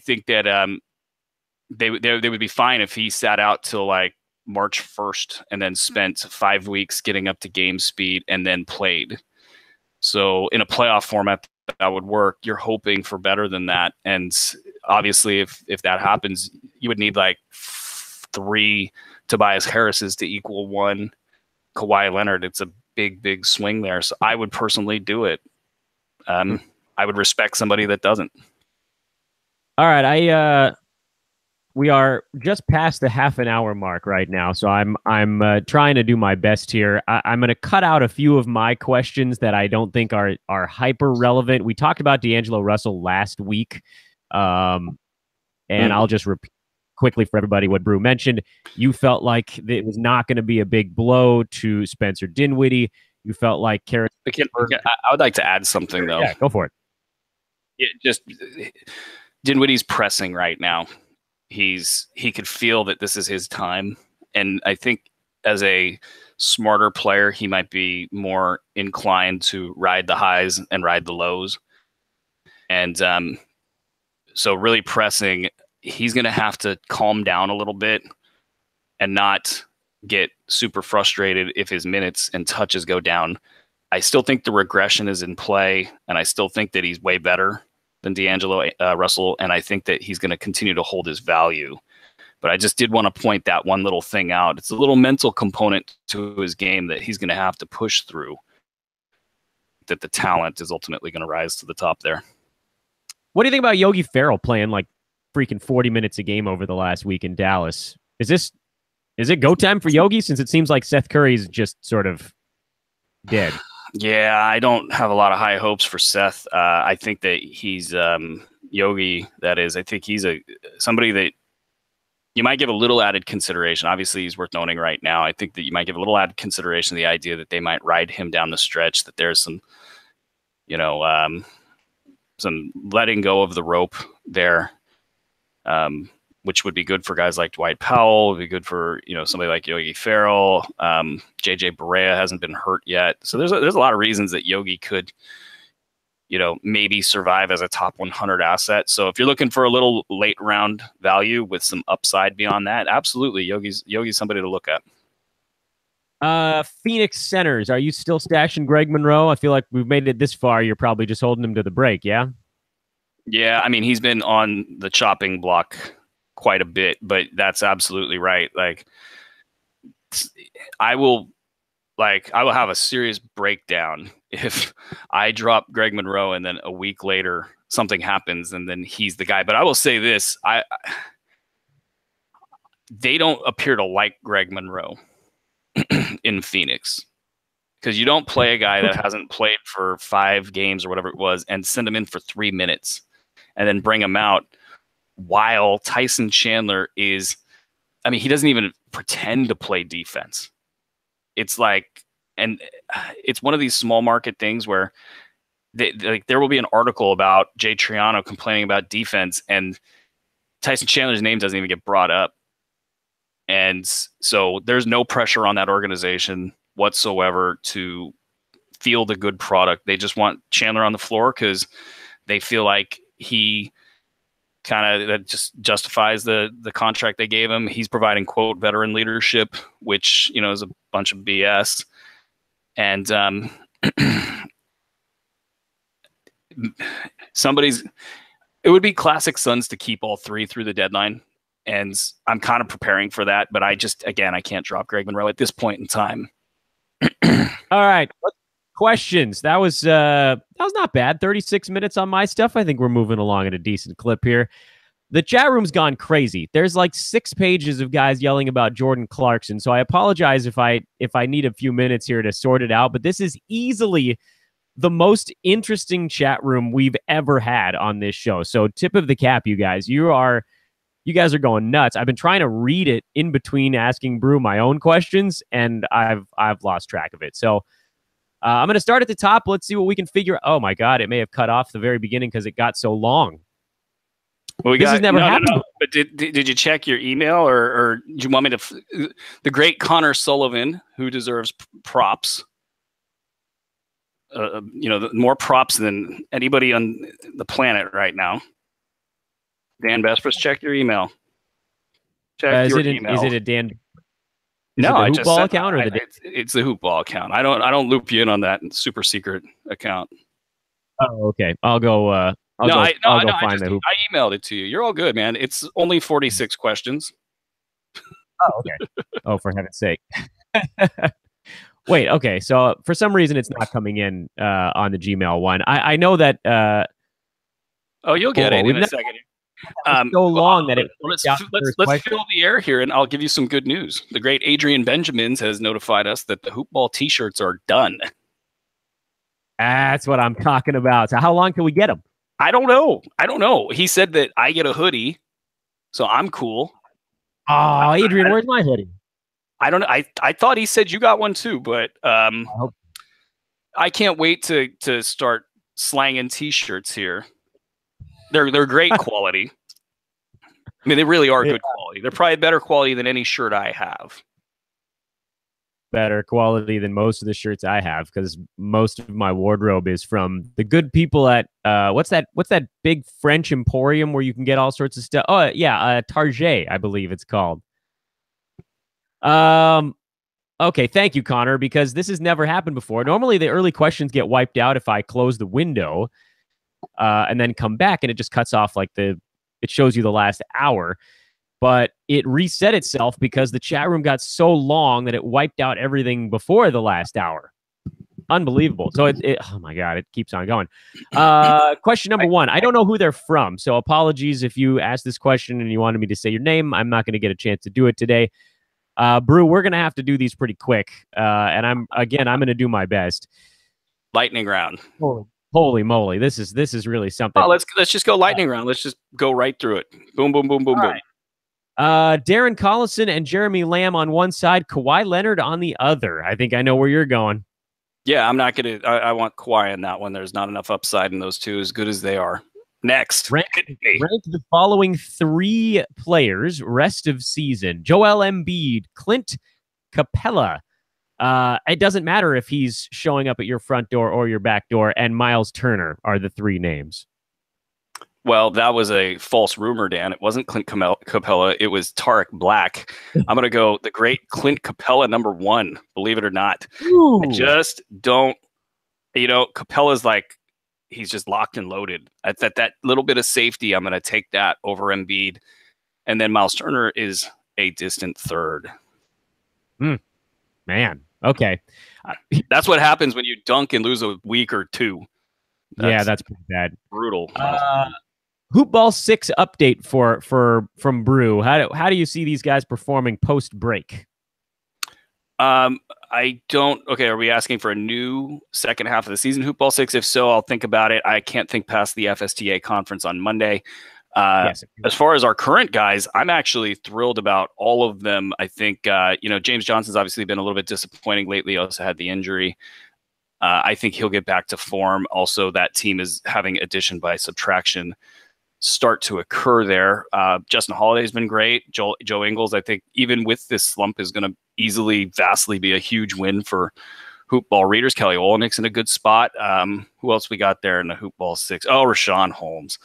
think that they would be fine if he sat out till like March 1st and then spent 5 weeks getting up to game speed and then played. So in a playoff format, that would work. You're hoping for better than that. And obviously if that happens, you would need like 3 Tobias Harrises to equal 1 Kawhi Leonard. It's a big swing there. So I would personally do it. I would respect somebody that doesn't. All right. We are just past the half an hour mark right now. So I'm trying to do my best here. I'm going to cut out a few of my questions that I don't think are hyper relevant. We talked about D'Angelo Russell last week. And I'll just repeat quickly for everybody what Brew mentioned. You felt like it was not going to be a big blow to Spencer Dinwiddie. You felt like I would like to add something, though. Yeah, go for it. Just Dinwiddie's pressing right now. He could feel that this is his time. And I think as a smarter player, he might be more inclined to ride the highs and ride the lows. And so really pressing, he's going to have to calm down a little bit and not get super frustrated if his minutes and touches go down. I still think the regression is in play, and I still think that he's way better than D'Angelo Russell, and I think that he's going to continue to hold his value. But I just did want to point that one little thing out. It's a little mental component to his game that he's going to have to push through, that the talent is ultimately going to rise to the top there. What do you think about Yogi Ferrell playing like freaking 40 minutes a game over the last week in Dallas? Is it go time for Yogi, since it seems like Seth Curry's just sort of dead? Yeah, I don't have a lot of high hopes for Seth. I think that he's Yogi. That is, I think he's somebody that you might give a little added consideration. Obviously, he's worth owning right now. I think that you might give a little added consideration to the idea that they might ride him down the stretch. That there's some, some letting go of the rope there, which would be good for guys like Dwight Powell. Would be good for somebody like Yogi Ferrell. JJ Barea hasn't been hurt yet, so there's a lot of reasons that Yogi could, maybe survive as a top 100 asset. So if you're looking for a little late round value with some upside beyond that, absolutely, Yogi's somebody to look at. Phoenix centers. Are you still stashing Greg Monroe? I feel like we've made it this far. You're probably just holding him to the break, yeah? Yeah, I mean, he's been on the chopping block quite a bit, but that's absolutely right. Like, I will have a serious breakdown if I drop Greg Monroe and then a week later something happens and then he's the guy. But I will say this, they don't appear to like Greg Monroe in Phoenix, because you don't play a guy that hasn't played for 5 games or whatever it was and send him in for 3 minutes and then bring him out while Tyson Chandler he doesn't even pretend to play defense. It's like, and it's one of these small market things where there will be an article about Jay Triano complaining about defense and Tyson Chandler's name doesn't even get brought up. And so there's no pressure on that organization whatsoever to field a good product. They just want Chandler on the floor because they feel like he that just justifies the contract they gave him. He's providing, quote, veteran leadership, which, is a bunch of BS. And it would be classic Suns to keep all 3 through the deadline. And I'm kind of preparing for that, but I can't drop Greg Monroe at this point in time. All right. Questions. That was not bad. 36 minutes on my stuff. I think we're moving along at a decent clip here. The chat room's gone crazy. There's like 6 pages of guys yelling about Jordan Clarkson. So I apologize if I need a few minutes here to sort it out, but this is easily the most interesting chat room we've ever had on this show. So tip of the cap, you guys. You guys are going nuts. I've been trying to read it in between asking Brew my own questions, and I've lost track of it. So I'm going to start at the top. Let's see what we can figure. Oh my God, it may have cut off the very beginning because it got so long. Well, this has never happened. No. But did you check your email, or do you want me to? The great Connor Sullivan, who deserves props. More props than anybody on the planet right now. Dan Besbris, check your email. Check your email. Is it a Dan? No, I just hoopball account or it's the hoopball account. I don't loop you in on that super secret account. Oh, okay. I'll go. I'll go find the hoop. I emailed it to you. You're all good, man. It's only 46 questions. Oh, okay. Oh, for heaven's sake. Wait. Okay. So for some reason, it's not coming in on the Gmail one. I know that. You'll get it in a second. So long that let's fill the air here, and I'll give you some good news. The great Adrian Benjamins has notified us that the hoopball T-shirts are done. That's what I'm talking about. So how long can we get them? I don't know. He said that I get a hoodie, so I'm cool. Oh, Adrian, where's my hoodie? I don't know. I thought he said you got one too, but I can't wait to start slanging T-shirts here. They're great quality. I mean, they really are good quality. They're probably better quality than any shirt I have. better quality than most of the shirts I have because most of my wardrobe is from the good people at what's that big French emporium where you can get all sorts of stuff. Oh yeah, Target, I believe it's called. Okay, thank you, Connor, because this has never happened before. Normally the early questions get wiped out if I close the window and then come back, and it just cuts off it shows you the last hour. But it reset itself because the chat room got so long that it wiped out everything before the last hour. Unbelievable. So oh my God, it keeps on going. Question number one. I don't know who they're from, so apologies if you asked this question and you wanted me to say your name. I'm not going to get a chance to do it today. Brew, we're going to have to do these pretty quick. And I'm going to do my best. Lightning round. Holy moly. This is really something. Oh, let's just go lightning round. Let's just go right through it. Boom, boom, boom, boom, boom. Right. Darren Collison and Jeremy Lamb on one side, Kawhi Leonard on the other. I think I know where you're going. Yeah, I'm not going to. I want Kawhi in that one. There's not enough upside in those two, as good as they are. Next. Rank the following three players rest of season. Joel Embiid, Clint Capella. It doesn't matter if he's showing up at your front door or your back door, and Myles Turner are the three names. Well, that was a false rumor, Dan. It wasn't Clint Capella. It was Tarek Black. I'm going to go the great Clint Capella, number one, believe it or not. Ooh. I just don't, Capella's he's just locked and loaded. At that little bit of safety, I'm going to take that over Embiid. And then Myles Turner is a distant third. Man, okay. That's what happens when you dunk and lose a week or two. That's pretty bad. Brutal. Hoopball 6 update from Brew. How do you see these guys performing post break? I don't. Okay, are we asking for a new second half of the season Hoopball 6? If so, I'll think about it. I can't think past the FSTA conference on Monday. Yes. As far as our current guys, I'm actually thrilled about all of them. I think James Johnson's obviously been a little bit disappointing lately. Also had the injury. I think he'll get back to form. Also, that team is having addition by subtraction start to occur there. Justin Holiday's been great. Joe Ingles, I think, even with this slump, is going to vastly be a huge win for Hoopball readers. Kelly Olynyk's in a good spot. Who else we got there in the Hoopball 6? Oh, Rashawn Holmes.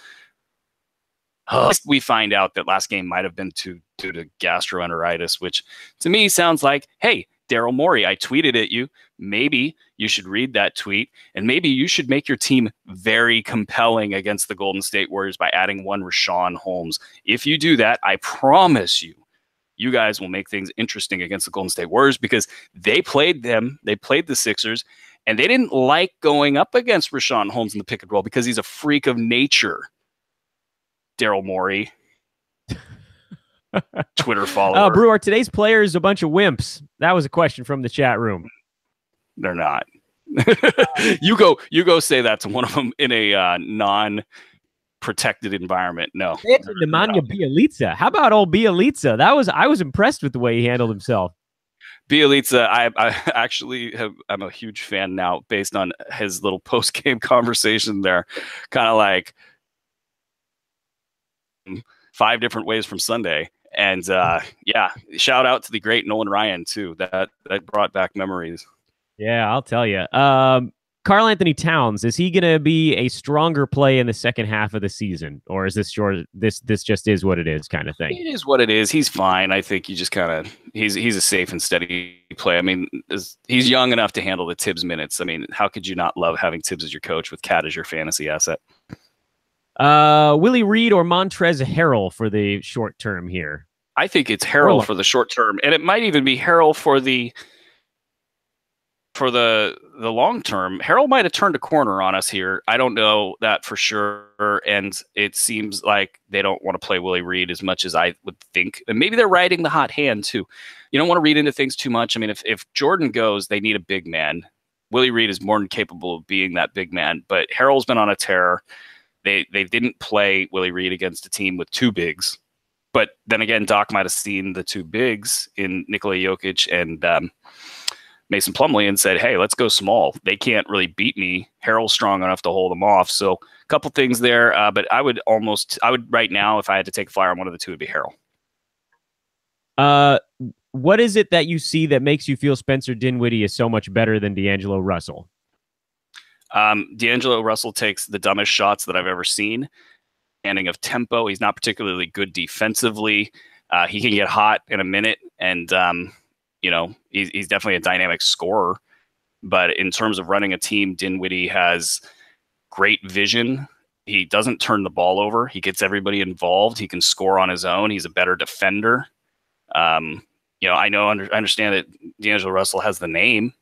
We find out that last game might have been due to gastroenteritis, which to me sounds like, hey, Daryl Morey, I tweeted at you. Maybe you should read that tweet, and maybe you should make your team very compelling against the Golden State Warriors by adding one Rashawn Holmes. If you do that, I promise you guys will make things interesting against the Golden State Warriors because they played them. They played the Sixers, and they didn't like going up against Rashawn Holmes in the pick and roll because he's a freak of nature. Daryl Morey. Twitter follower. Brewer, today's players a bunch of wimps. That was a question from the chat room. They're not. You go say that to one of them in a non-protected enviramment. No. Nemanja Bjelica. How about old Bjelica? I was impressed with the way he handled himself. Bjelica, I actually I'm a huge fan now based on his little post-game conversation there. Kind of like 5 different ways from Sunday. And shout out to the great Nolan Ryan too. That brought back memories. Yeah, I'll tell you. Karl Anthony Towns, is he going to be a stronger play in the second half of the season, or is this just is what it is kind of thing? It is what it is. He's fine. I think he just kind of he's a safe and steady play. I mean, he's young enough to handle the Tibbs minutes. I mean, how could you not love having Tibbs as your coach with Cat as your fantasy asset? Willie Reed or Montrezl Harrell for the short term here? I think it's Harrell for the short term, and it might even be Harrell for the long term. Harrell might have turned a corner on us here. I don't know that for sure, and it seems like they don't want to play Willie Reed as much as I would think. And maybe they're riding the hot hand too. You don't want to read into things too much. I mean, if Jordan goes, they need a big man. Willie Reed is more than capable of being that big man, but Harrell's been on a tear. They didn't play Willie Reed against a team with 2 bigs. But then again, Doc might have seen the 2 bigs in Nikola Jokic and Mason Plumlee and said, hey, let's go small. They can't really beat me. Harrell's strong enough to hold them off. So a couple things there. But I would right now, if I had to take a flyer on one of the two, it'd be Harrell. what is it that you see that makes you feel Spencer Dinwiddie is so much better than D'Angelo Russell? D'Angelo Russell takes the dumbest shots that I've ever seen. Standing of tempo, he's not particularly good defensively. He can get hot in a minute, and he's definitely a dynamic scorer. But in terms of running a team, Dinwiddie has great vision. He doesn't turn the ball over. He gets everybody involved. He can score on his own. He's a better defender. I understand that D'Angelo Russell has the name,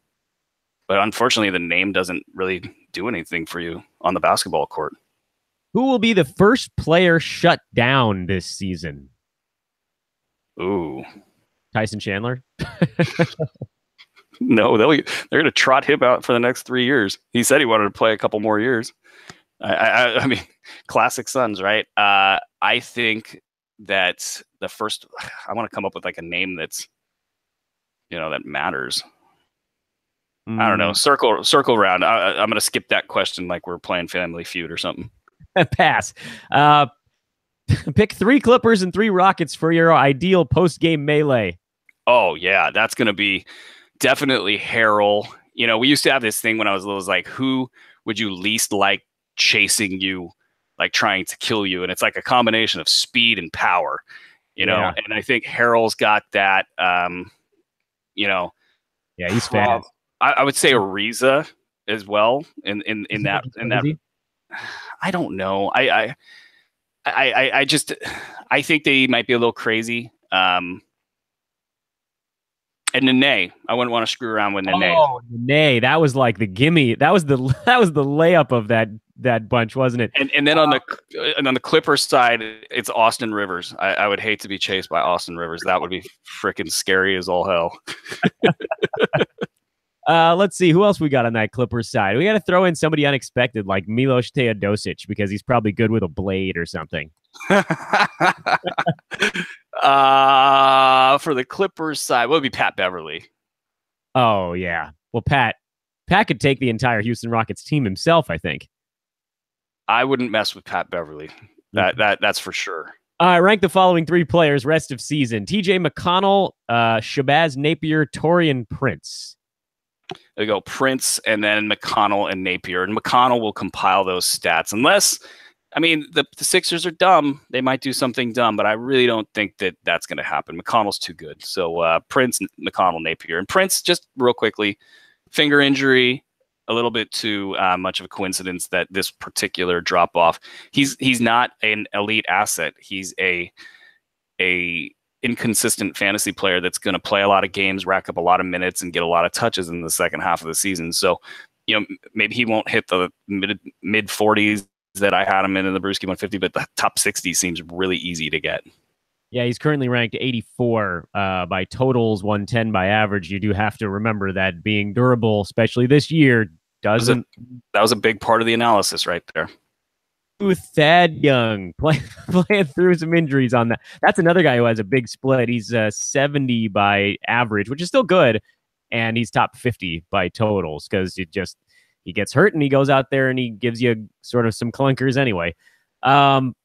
but unfortunately, the name doesn't really do anything for you on the basketball court. Who will be the first player shut down this season? Ooh, Tyson Chandler. No, they're going to trot him out for the next 3 years. He said he wanted to play a couple more years. I mean, classic Suns, right? I think that the first, I want to come up with like a name that's, that matters. I don't know. Circle round. I'm going to skip that question like we're playing Family Feud or something. Pass. Pick 3 Clippers and 3 Rockets for your ideal post-game melee. Oh, yeah. That's going to be definitely Harrell. We used to have this thing when I was little, like, who would you least like chasing you, like trying to kill you? And it's like a combination of speed and power, and I think Harrell's got that, Yeah, he's fast. I would say Ariza as well in that. I don't know. I think they might be a little crazy. And Nene, I wouldn't want to screw around with Nene. Oh, Nene, that was like the gimme. That was the layup of that bunch, wasn't it? And then on the Clippers side, it's Austin Rivers. I would hate to be chased by Austin Rivers. That would be freaking scary as all hell. Let's see who else we got on that Clippers side. We got to throw in somebody unexpected like Milos Teodosic because he's probably good with a blade or something. For the Clippers side, what would be Pat Beverley? Oh yeah. Well, Pat could take the entire Houston Rockets team himself, I think. I wouldn't mess with Pat Beverley. That's for sure. Rank the following 3 players rest of season: TJ McConnell, Shabazz Napier, Taurean Prince. They go Prince and then McConnell and Napier, and McConnell will compile those stats unless, the Sixers are dumb. They might do something dumb, but I really don't think that that's going to happen. McConnell's too good. So Prince, McConnell, Napier. And Prince, just real quickly, finger injury, a little bit too much of a coincidence that this particular drop-off. He's not an elite asset. He's a inconsistent fantasy player that's going to play a lot of games, rack up a lot of minutes, and get a lot of touches in the second half of the season. So, maybe he won't hit the mid 40s that I had him in the Bruski 150, but the top 60 seems really easy to get. Yeah, he's currently ranked 84 by totals, 110 by average. You do have to remember that being durable, especially this year, doesn't. That was a big part of the analysis right there. Thad Young playing through some injuries on that. That's another guy who has a big split. He's 70 by average, which is still good, and he's top 50 by totals because he gets hurt and he goes out there and he gives you sort of some clunkers anyway.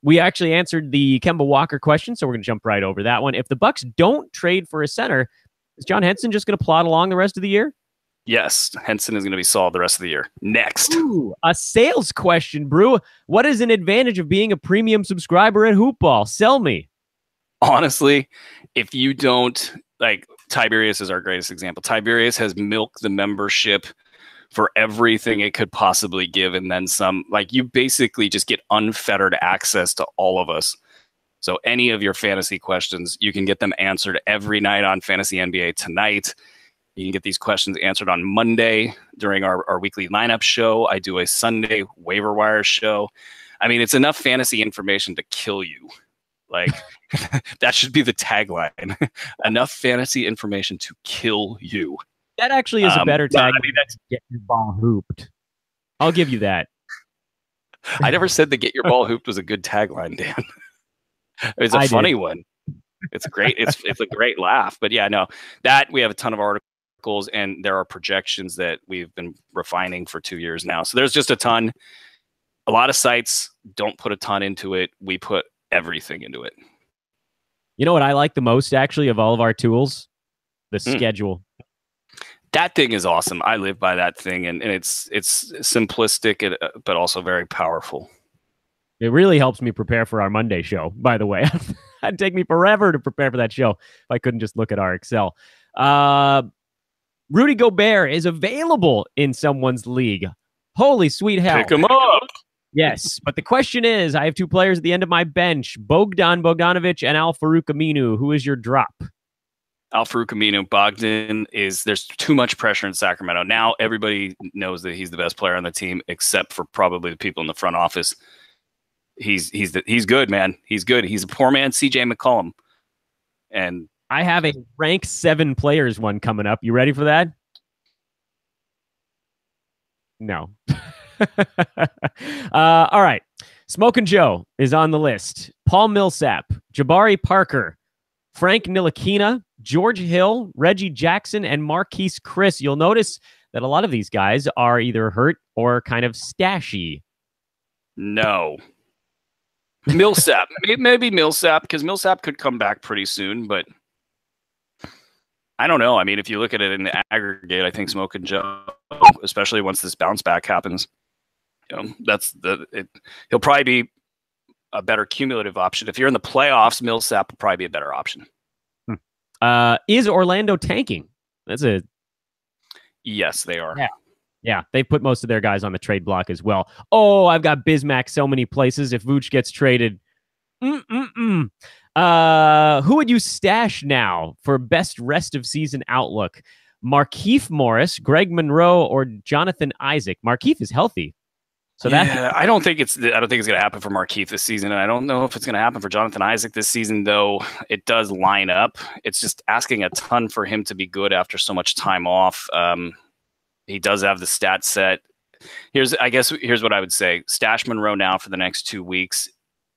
We actually answered the Kemba Walker question, so we're going to jump right over that one. If the Bucks don't trade for a center, is John Henson just going to plod along the rest of the year? Yes, Henson is going to be solid the rest of the year. Next. Ooh, a sales question, Brew. What is an advantage of being a premium subscriber at Hoopball? Sell me. Honestly, if you don't, like, Tiberius is our greatest example. Tiberius has milked the membership for everything it could possibly give and then some. Like, you basically just get unfettered access to all of us. So any of your fantasy questions, you can get them answered every night on Fantasy NBA Tonight. You can get these questions answered on Monday during our weekly lineup show. I do a Sunday waiver wire show. It's enough fantasy information to kill you. Like, that should be the tagline. Enough fantasy information to kill you. That actually is a better tagline. That's get your ball hooped. I'll give you that. I never said that get your ball hooped was a good tagline, Dan. It's a funny one. It's great. It's a great laugh. But yeah, no, that we have a ton of articles and there are projections that we've been refining for 2 years now. So there's just a ton. A lot of sites don't put a ton into it. We put everything into it. You know what I like the most, actually, of all of our tools? the schedule. That thing is awesome. I live by that thing, and it's simplistic, but also very powerful. It really helps me prepare for our Monday show, by the way. It'd take me forever to prepare for that show if I couldn't just look at our Excel. Rudy Gobert is available in someone's league. Holy sweet hell. Pick him up. Yes, but the question is, I have two players at the end of my bench, Bogdan Bogdanovic and Al-Farouq Aminu. Who is your drop? Al-Farouq Aminu. Bogdan there's too much pressure in Sacramento. Now everybody knows that he's the best player on the team, except for probably the people in the front office. He's good, man. He's good. He's a poor man CJ McCollum. And I have a rank 7 players one coming up. You ready for that? No. All right. Smokin' Joe is on the list. Paul Millsap, Jabari Parker, Frank Ntilikina, George Hill, Reggie Jackson, and Marquise Chris. You'll notice that a lot of these guys are either hurt or kind of stashy. No. Millsap. Maybe Millsap, because Millsap could come back pretty soon, but I don't know. I mean, if you look at it in the aggregate, I think Smokin' Joe, especially once this bounce back happens, he'll probably be a better cumulative option. If you're in the playoffs, Millsap will probably be a better option. Is Orlando tanking? Yes, they are. Yeah, they put most of their guys on the trade block as well. Oh, I've got Bismack so many places. If Vooch gets traded, who would you stash now for best rest of season outlook? Markieff Morris, Greg Monroe, or Jonathan Isaac? Markieff is healthy, so I don't think it's going to happen for Markieff this season, and I don't know if it's going to happen for Jonathan Isaac this season. Though it does line up, it's just asking a ton for him to be good after so much time off. He does have the stat set. Here's what I would say. Stash Monroe now for the next 2 weeks.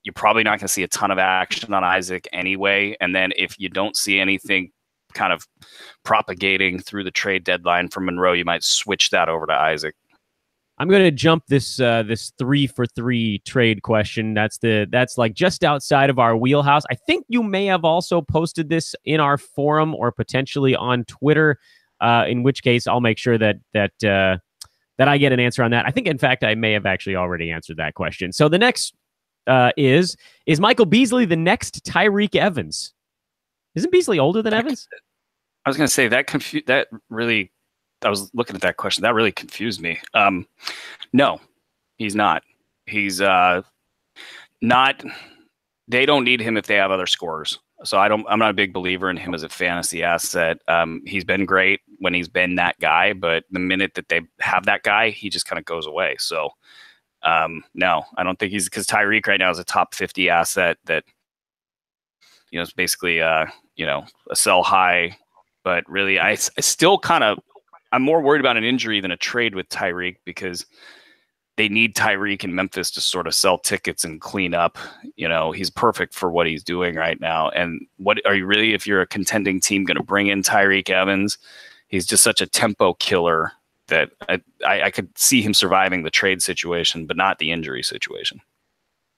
You're probably not going to see a ton of action on Isaac anyway. And then if you don't see anything kind of propagating through the trade deadline for Monroe, you might switch that over to Isaac. I'm going to jump this 3-for-3 trade question. That's like just outside of our wheelhouse. I think you may have also posted this in our forum or potentially on Twitter. In which case, I'll make sure that I get an answer on that. I think, in fact, I may have actually already answered that question. So the next is Michael Beasley the next Tyreek Evans? Isn't Beasley older than Evans? I was going to say that really. I was looking at that question. That really confused me. No, he's not. He's not. They don't need him if they have other scorers. So I'm not a big believer in him as a fantasy asset. He's been great when he's been that guy, but the minute that they have that guy, he just kind of goes away. So no, I don't think because Tyreek right now is a top 50 asset that, it's basically, a sell high, but really I still I'm more worried about an injury than a trade with Tyreek because they need Tyreek in Memphis to sort of sell tickets and clean up. He's perfect for what he's doing right now. And what are you really, if you're a contending team, going to bring in Tyreek Evans? He's just such a tempo killer that I could see him surviving the trade situation, but not the injury situation.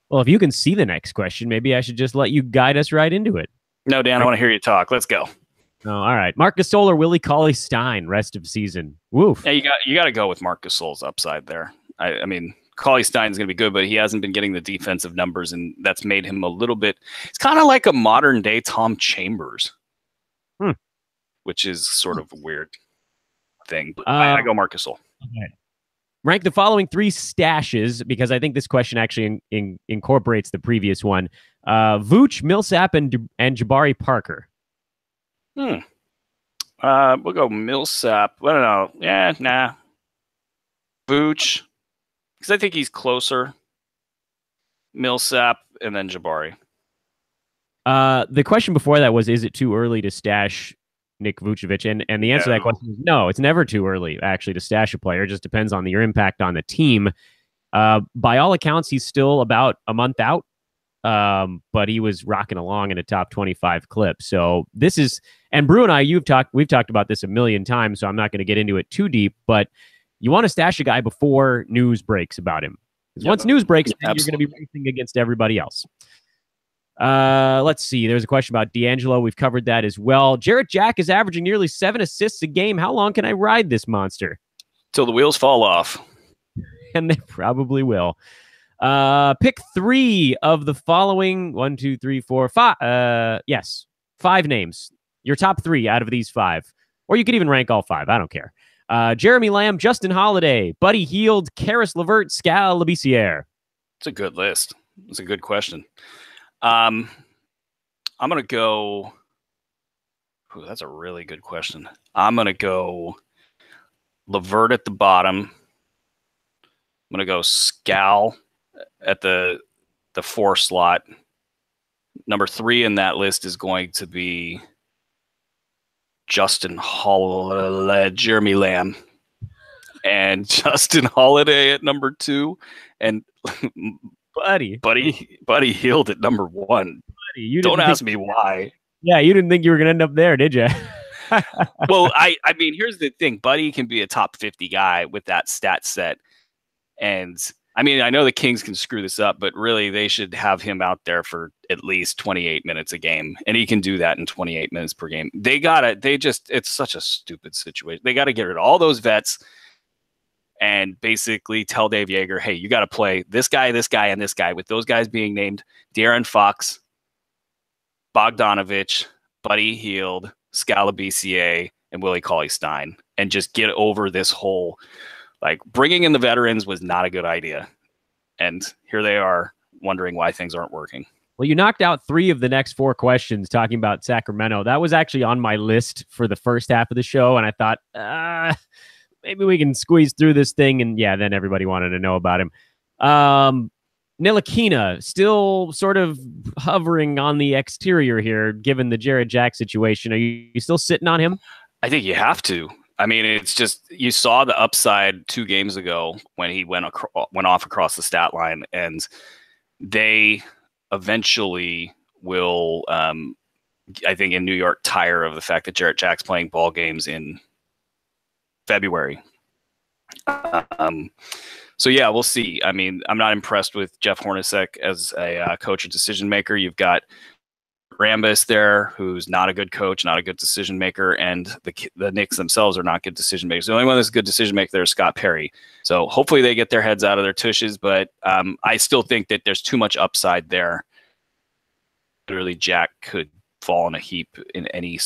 Well, if you can see the next question, maybe I should just let you guide us right into it. No, Dan, I want to hear you talk. Let's go. Oh, all right. Marc Gasol or Willie Cauley-Stein rest of season? Woof. Yeah, you got to go with Marc Gasol's upside there. I mean, Cauley-Stein's going to be good, but he hasn't been getting the defensive numbers, and that's made him a little bit. It's kind of like a modern day Tom Chambers, which is sort of a weird thing. But I go Marc Gasol. Okay. Rank the following 3 stashes because I think this question actually incorporates the previous one. Vooch, Millsap, and Jabari Parker. We'll go Millsap. I don't know. Yeah, nah. Vooch, because I think he's closer. Millsap, and then Jabari. The question before that was, is it too early to stash Nick Vucevic? And the answer to that question is no, it's never too early, actually, to stash a player. It just depends on your impact on the team. By all accounts, he's still about a month out, but he was rocking along in a top 25 clip. So this is, and Brew and I, we've talked about this a million times, so I'm not going to get into it too deep, but you want to stash a guy before news breaks about him. Because once news breaks, then you're going to be racing against everybody else. Let's see. There's a question about D'Angelo. We've covered that as well. Jarrett Jack is averaging nearly 7 assists a game. How long can I ride this monster? Till the wheels fall off. And they probably will. Pick 3 of the following 1, 2, 3, 4, 5. Yes, 5 names. Your top 3 out of these 5. Or you could even rank all 5. I don't care. Jeremy Lamb, Justin Holiday, Buddy Hield, Karis LeVert, Skal Labissiere. It's a good list. It's a good question. I'm going to go. Ooh, that's a really good question. I'm going to go LeVert at the bottom. I'm going to go Skal at the 4 slot. Number 3 in that list is going to be Justin Holiday, Jeremy Lamb, and Justin Holiday at number 2, and Buddy Hield at number 1. You don't ask me why. Yeah, you didn't think you were going to end up there, did you? Well, I mean, here's the thing. Buddy can be a top 50 guy with that stat set. And I mean, I know the Kings can screw this up, but really they should have him out there for at least 28 minutes a game. And he can do that in 28 minutes per game. It's such a stupid situation. They got to get rid of all those vets and basically tell Dave Yeager, hey, you got to play this guy, and this guy, with those guys being named De'Aaron Fox, Bogdanovich, Buddy Hield, Skal Labissiere, and Willie Cauley-Stein, and just get over this whole, like, bringing in the veterans was not a good idea. And here they are wondering why things aren't working. Well, you knocked out 3 of the next 4 questions talking about Sacramento. That was actually on my list for the first half of the show, and I thought, maybe we can squeeze through this thing. And yeah, then everybody wanted to know about him. Ntilikina still sort of hovering on the exterior here, given the Jarrett Jack situation. Are you still sitting on him? I think you have to. I mean, it's just, you saw the upside 2 games ago when he went off across the stat line, and they eventually will, I think, in New York, tire of the fact that Jarrett Jack's playing ball games in February. So yeah, we'll see. I mean, I'm not impressed with Jeff Hornacek as a coach or decision maker. You've got Rambis there, who's not a good coach, not a good decision maker, and the Knicks themselves are not good decision makers. The only one that's a good decision maker there is Scott Perry. So hopefully they get their heads out of their tushes, but I still think that there's too much upside there. Literally, Jack could fall in a heap in any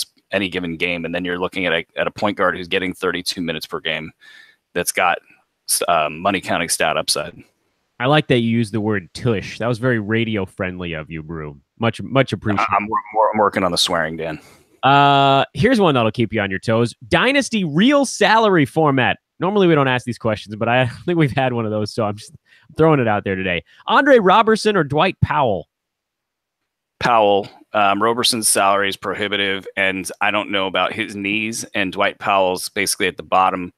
given game, and then you're looking at a point guard who's getting 32 minutes per game that's got money counting stat upside. I like that you used the word tush. That was very radio friendly of you, Brew. Much appreciated. I'm working on the swearing, Dan. Here's one that'll keep you on your toes. Dynasty real salary format. Normally we don't ask these questions, but I think we've had one of those, so I'm just throwing it out there today. Andre Robertson or Dwight Powell? Powell. Roberson's salary is prohibitive, and I don't know about his knees, and Dwight Powell's basically at the bottom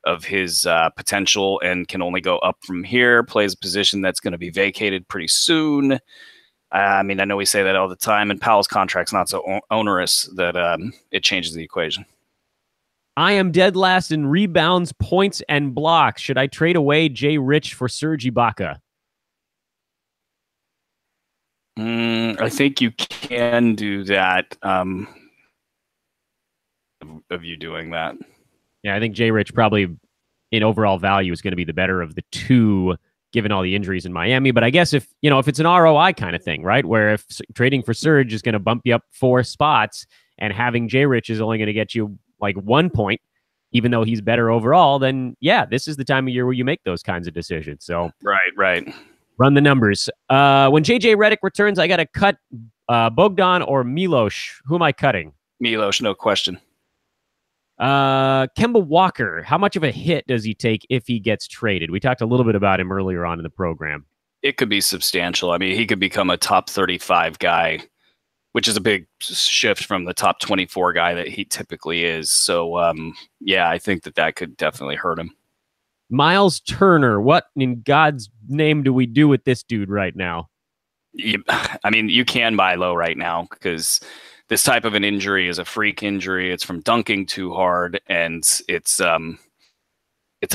of his potential and can only go up from here, plays a position that's going to be vacated pretty soon. I mean, I know we say that all the time, and Powell's contract's not so onerous that it changes the equation. I am dead last in rebounds, points, and blocks. Should I trade away Jay Rich for Serge Ibaka? I think you can do that, of you doing that. Yeah, I think Jay Rich probably in overall value is going to be the better of the 2, given all the injuries in Miami. But I guess if it's an ROI kind of thing, right, where if trading for Serge is going to bump you up 4 spots and having Jay Rich is only going to get you like 1 point, even though he's better overall, then yeah, this is the time of year where you make those kinds of decisions. So right. Run the numbers. When JJ Redick returns, I got to cut Bogdan or Milos. Who am I cutting? Milos, no question. Kemba Walker, how much of a hit does he take if he gets traded? We talked a little bit about him earlier on in the program. It could be substantial. I mean, he could become a top 35 guy, which is a big shift from the top 24 guy that he typically is. So, yeah, I think that could definitely hurt him. Myles Turner, what in God's name do we do with this dude right now? I mean, you can buy low right now because this type of an injury is a freak injury. It's from dunking too hard, and it's a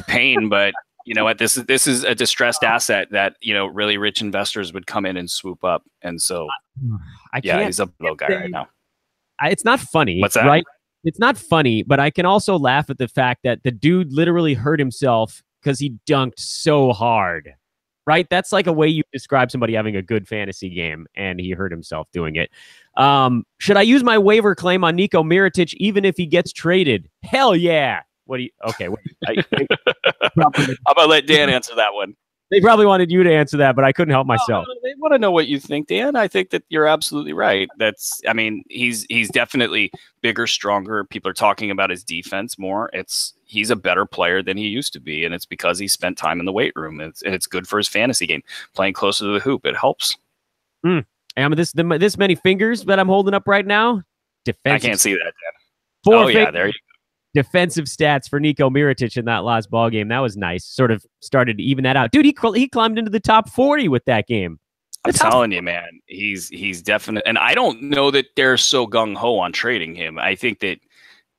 pain, but You know what? This is a distressed asset that, you know, really rich investors would come in and swoop up. And so, I yeah, can't. he's a low guy right now. It's not funny, What's that? right? It's not funny, but I can also laugh at the fact that the dude literally hurt himself because he dunked so hard, right? That's like a way you describe somebody having a good fantasy game, and he hurt himself doing it. Should I use my waiver claim on Nico Mirotic even if he gets traded? Hell yeah. What do you? Okay, wait. I'm gonna let Dan answer that one. They probably wanted you to answer that, but I couldn't help myself. They want to know what you think, Dan. I think that you're absolutely right. I mean, he's definitely bigger, stronger. People are talking about his defense more. He's a better player than he used to be, and it's because he spent time in the weight room. And it's good for his fantasy game. Playing closer to the hoop, it helps. And this many fingers that I'm holding up right now. Defensive. I can't see that, Dan. Yeah, there you go. Defensive stats for Nico Mirotic in that last ball game. That was nice. Sort of started to even that out. Dude, he climbed into the top 40 with that game. I'm telling you, man, he's definite. And I don't know that they're so gung-ho on trading him. I think that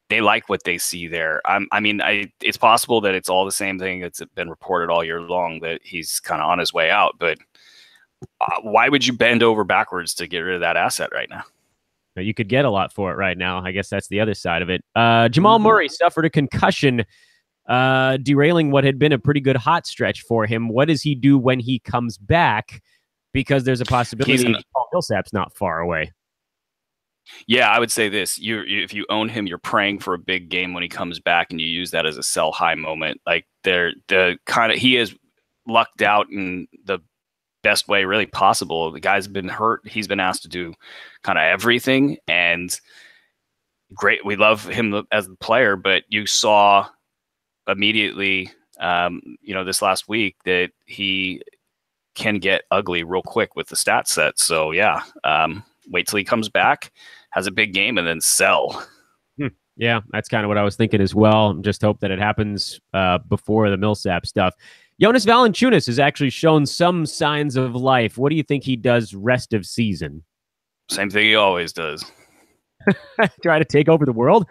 they like what they see there. It's possible that it's all the same thing that's been reported all year long, that he's kind of on his way out. But why would you bend over backwards to get rid of that asset right now? You could get a lot for it right now. I guess that's the other side of it. Jamal Murray suffered a concussion, derailing what had been a pretty good hot stretch for him. What does he do when he comes back? Because there's a possibility Millsap's not far away. Yeah, I would say this. If you own him, you're praying for a big game when he comes back, and you use that as a sell high moment. Like he has lucked out in the best way really possible. The guy's been hurt. He's been asked to do kind of everything, and great. We love him as a player, but you saw immediately, this last week that he can get ugly real quick with the stat set. So yeah, wait till he comes back, has a big game, and then sell. Yeah, that's kind of what I was thinking as well. Just hope that it happens before the Milsap stuff. Jonas Valanciunas has actually shown some signs of life. What do you think he does rest of season? Same thing he always does. Try to take over the world?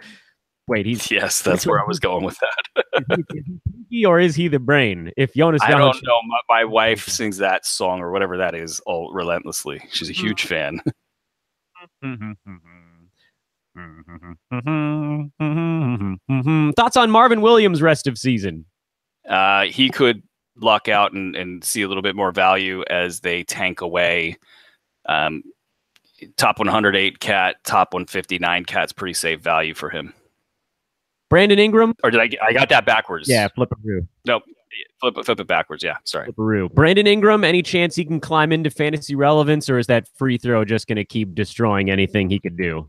Wait, yes, that's where I was going with that. Is he or is he the brain? If Jonas I don't know. My wife sings that song or whatever that is all relentlessly. She's a huge fan. Thoughts on Marvin Williams rest of season? He could luck out and see a little bit more value as they tank away. Top 108 cat, top 159 cat's pretty safe value for him. Brandon Ingram? Or did I got that backwards? Yeah, flip-a-roo. Nope. Flip it backwards. Yeah, sorry. Flip-a-roo. Brandon Ingram, any chance he can climb into fantasy relevance, or is that free throw just going to keep destroying anything he could do?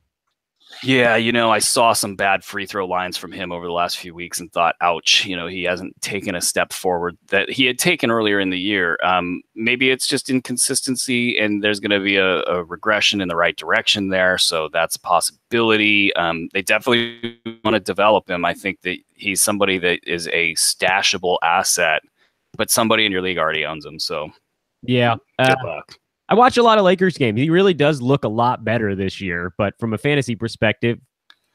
Yeah, I saw some bad free throw lines from him over the last few weeks and thought, ouch, he hasn't taken a step forward that he had taken earlier in the year. Maybe it's just inconsistency and there's going to be a regression in the right direction there. So that's a possibility. They definitely want to develop him. I think that he's somebody that is a stashable asset, but somebody in your league already owns him. So yeah, good luck. I watch a lot of Lakers games. He really does look a lot better this year, but from a fantasy perspective,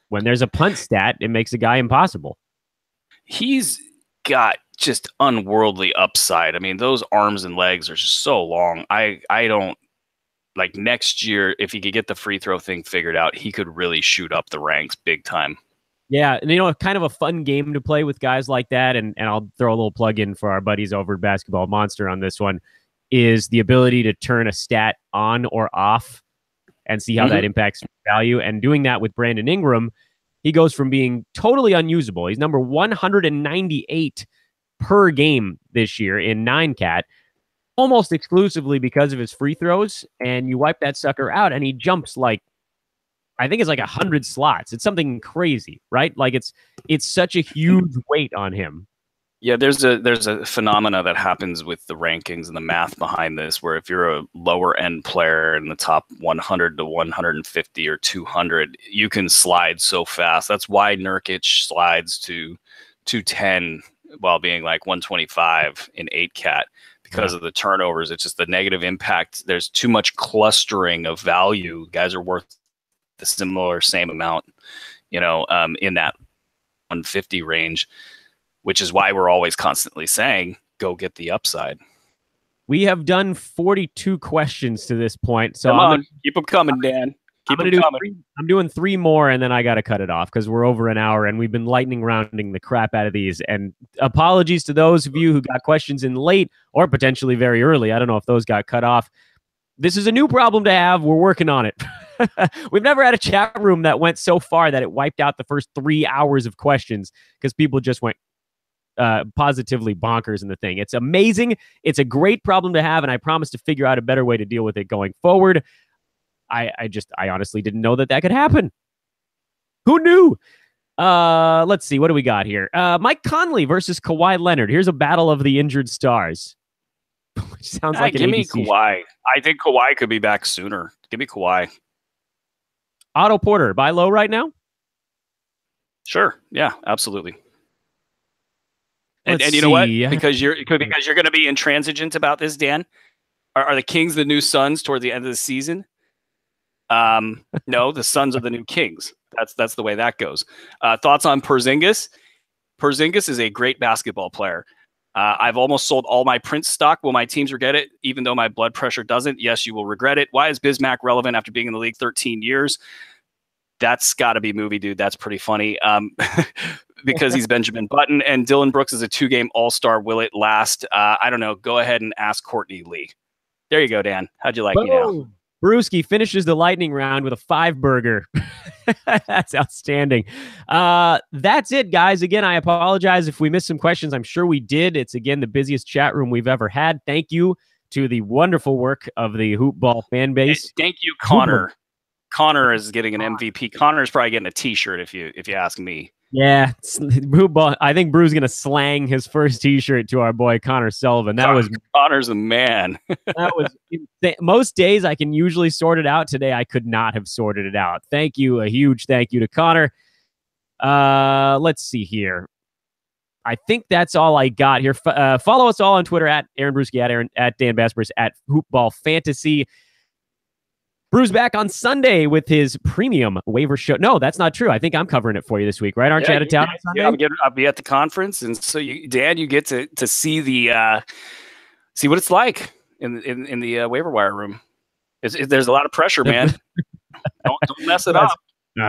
when there's a punt stat, it makes a guy impossible. He's got just unworldly upside. I mean, those arms and legs are just so long. I don't like next year, if he could get the free throw thing figured out, he could really shoot up the ranks big time. Yeah, and kind of a fun game to play with guys like that, and I'll throw a little plug in for our buddies over at Basketball Monster on this one, is the ability to turn a stat on or off and see how that impacts value. And doing that with Brandon Ingram, he goes from being totally unusable. He's number 198 per game this year in 9-cat, almost exclusively because of his free throws. And you wipe that sucker out, and he jumps I think it's 100 slots. It's something crazy, right? Like it's such a huge weight on him. Yeah, there's a phenomena that happens with the rankings and the math behind this, where if you're a lower end player in the top 100 to 150 or 200, you can slide so fast. That's why Nurkic slides to 210 while being 125 in 8-cat because of the turnovers. It's just the negative impact. There's too much clustering of value. Guys are worth the same amount, in that 150 range. Which is why we're always constantly saying go get the upside. We have done 42 questions to this point. So Come on, keep them coming, Dan. I'm doing 3 more, and then I got to cut it off because we're over an hour, and we've been lightning rounding the crap out of these. And apologies to those of you who got questions in late or potentially very early. I don't know if those got cut off. This is a new problem to have. We're working on it. We've never had a chat room that went so far that it wiped out the first 3 hours of questions because people just went positively bonkers in the thing. It's amazing. It's a great problem to have, and I promise to figure out a better way to deal with it going forward. I honestly didn't know that could happen. Who knew? Let's see. What do we got here? Mike Conley versus Kawhi Leonard. Here's a battle of the injured stars. Which sounds like give me Kawhi. I think Kawhi could be back sooner. Give me Kawhi. Otto Porter, buy low right now? Sure. Yeah, absolutely. And you know what? Because you're going to be intransigent about this, Dan. Are the Kings the new Suns toward the end of the season? No, the Suns are the new Kings. That's the way that goes. Thoughts on Porzingis? Porzingis is a great basketball player. I've almost sold all my Prince stock. Will my teams regret it, even though my blood pressure doesn't? Yes, you will regret it. Why is Bismack relevant after being in the league 13 years? That's got to be movie, dude. That's pretty funny. Because he's Benjamin Button, and Dylan Brooks is a 2-game All-Star. Will it last? I don't know. Go ahead and ask Courtney Lee. There you go, Dan. How'd you like me now? Bruski finishes the lightning round with a 5-burger. That's outstanding. That's it, guys. Again, I apologize if we missed some questions. I'm sure we did. It's, again, the busiest chat room we've ever had. Thank you to the wonderful work of the Hoop Ball fan base. And thank you, Connor. Connor is getting an MVP. Connor's probably getting a T-shirt if you ask me. Yeah, I think Brew's gonna slang his first T-shirt to our boy Connor Sullivan. Connor's a man. That was insane. Most days I can usually sort it out. Today I could not have sorted it out. Thank you, a huge thank you to Connor. Let's see here. I think that's all I got here. Follow us all on Twitter at Erin Brewski, at Dan Besbris, at Hoopball Fantasy. Brew's back on Sunday with his premium waiver show. No, that's not true. I think I'm covering it for you this week, right? Aren't you out of town on Sunday? Yeah, I'll be at the conference, and so Dan, you get to see see what it's like in the waiver wire room. There's a lot of pressure, man. don't mess it up.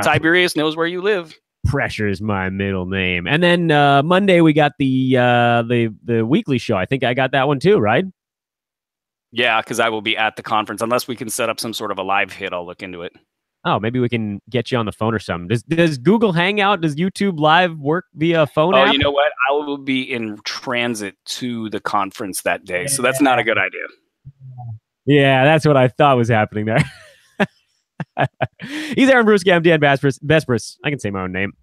Tiberius knows where you live. Pressure is my middle name. And then Monday we got the weekly show. I think I got that one too, right? Yeah, because I will be at the conference. Unless we can set up some sort of a live hit, I'll look into it. Oh, maybe we can get you on the phone or something. Does Google Hangout, does YouTube Live work via phone app? Oh, you know what? I will be in transit to the conference that day, so that's not a good idea. Yeah, that's what I thought was happening there. He's Erin Brewski. I'm Dan Besbris. I can say my own name.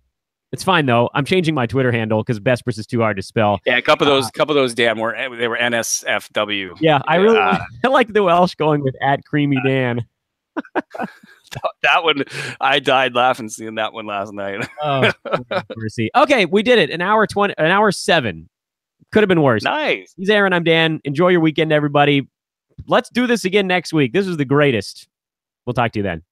It's fine though. I'm changing my Twitter handle because Besbris is too hard to spell. Yeah, a couple of those Dan were NSFW. Yeah, I really I like the Welsh going with @CreamyDan. That one, I died laughing seeing that one last night. Oh, mercy. Okay, we did it. An hour 7. Could have been worse. Nice. He's Aaron. I'm Dan. Enjoy your weekend, everybody. Let's do this again next week. This is the greatest. We'll talk to you then.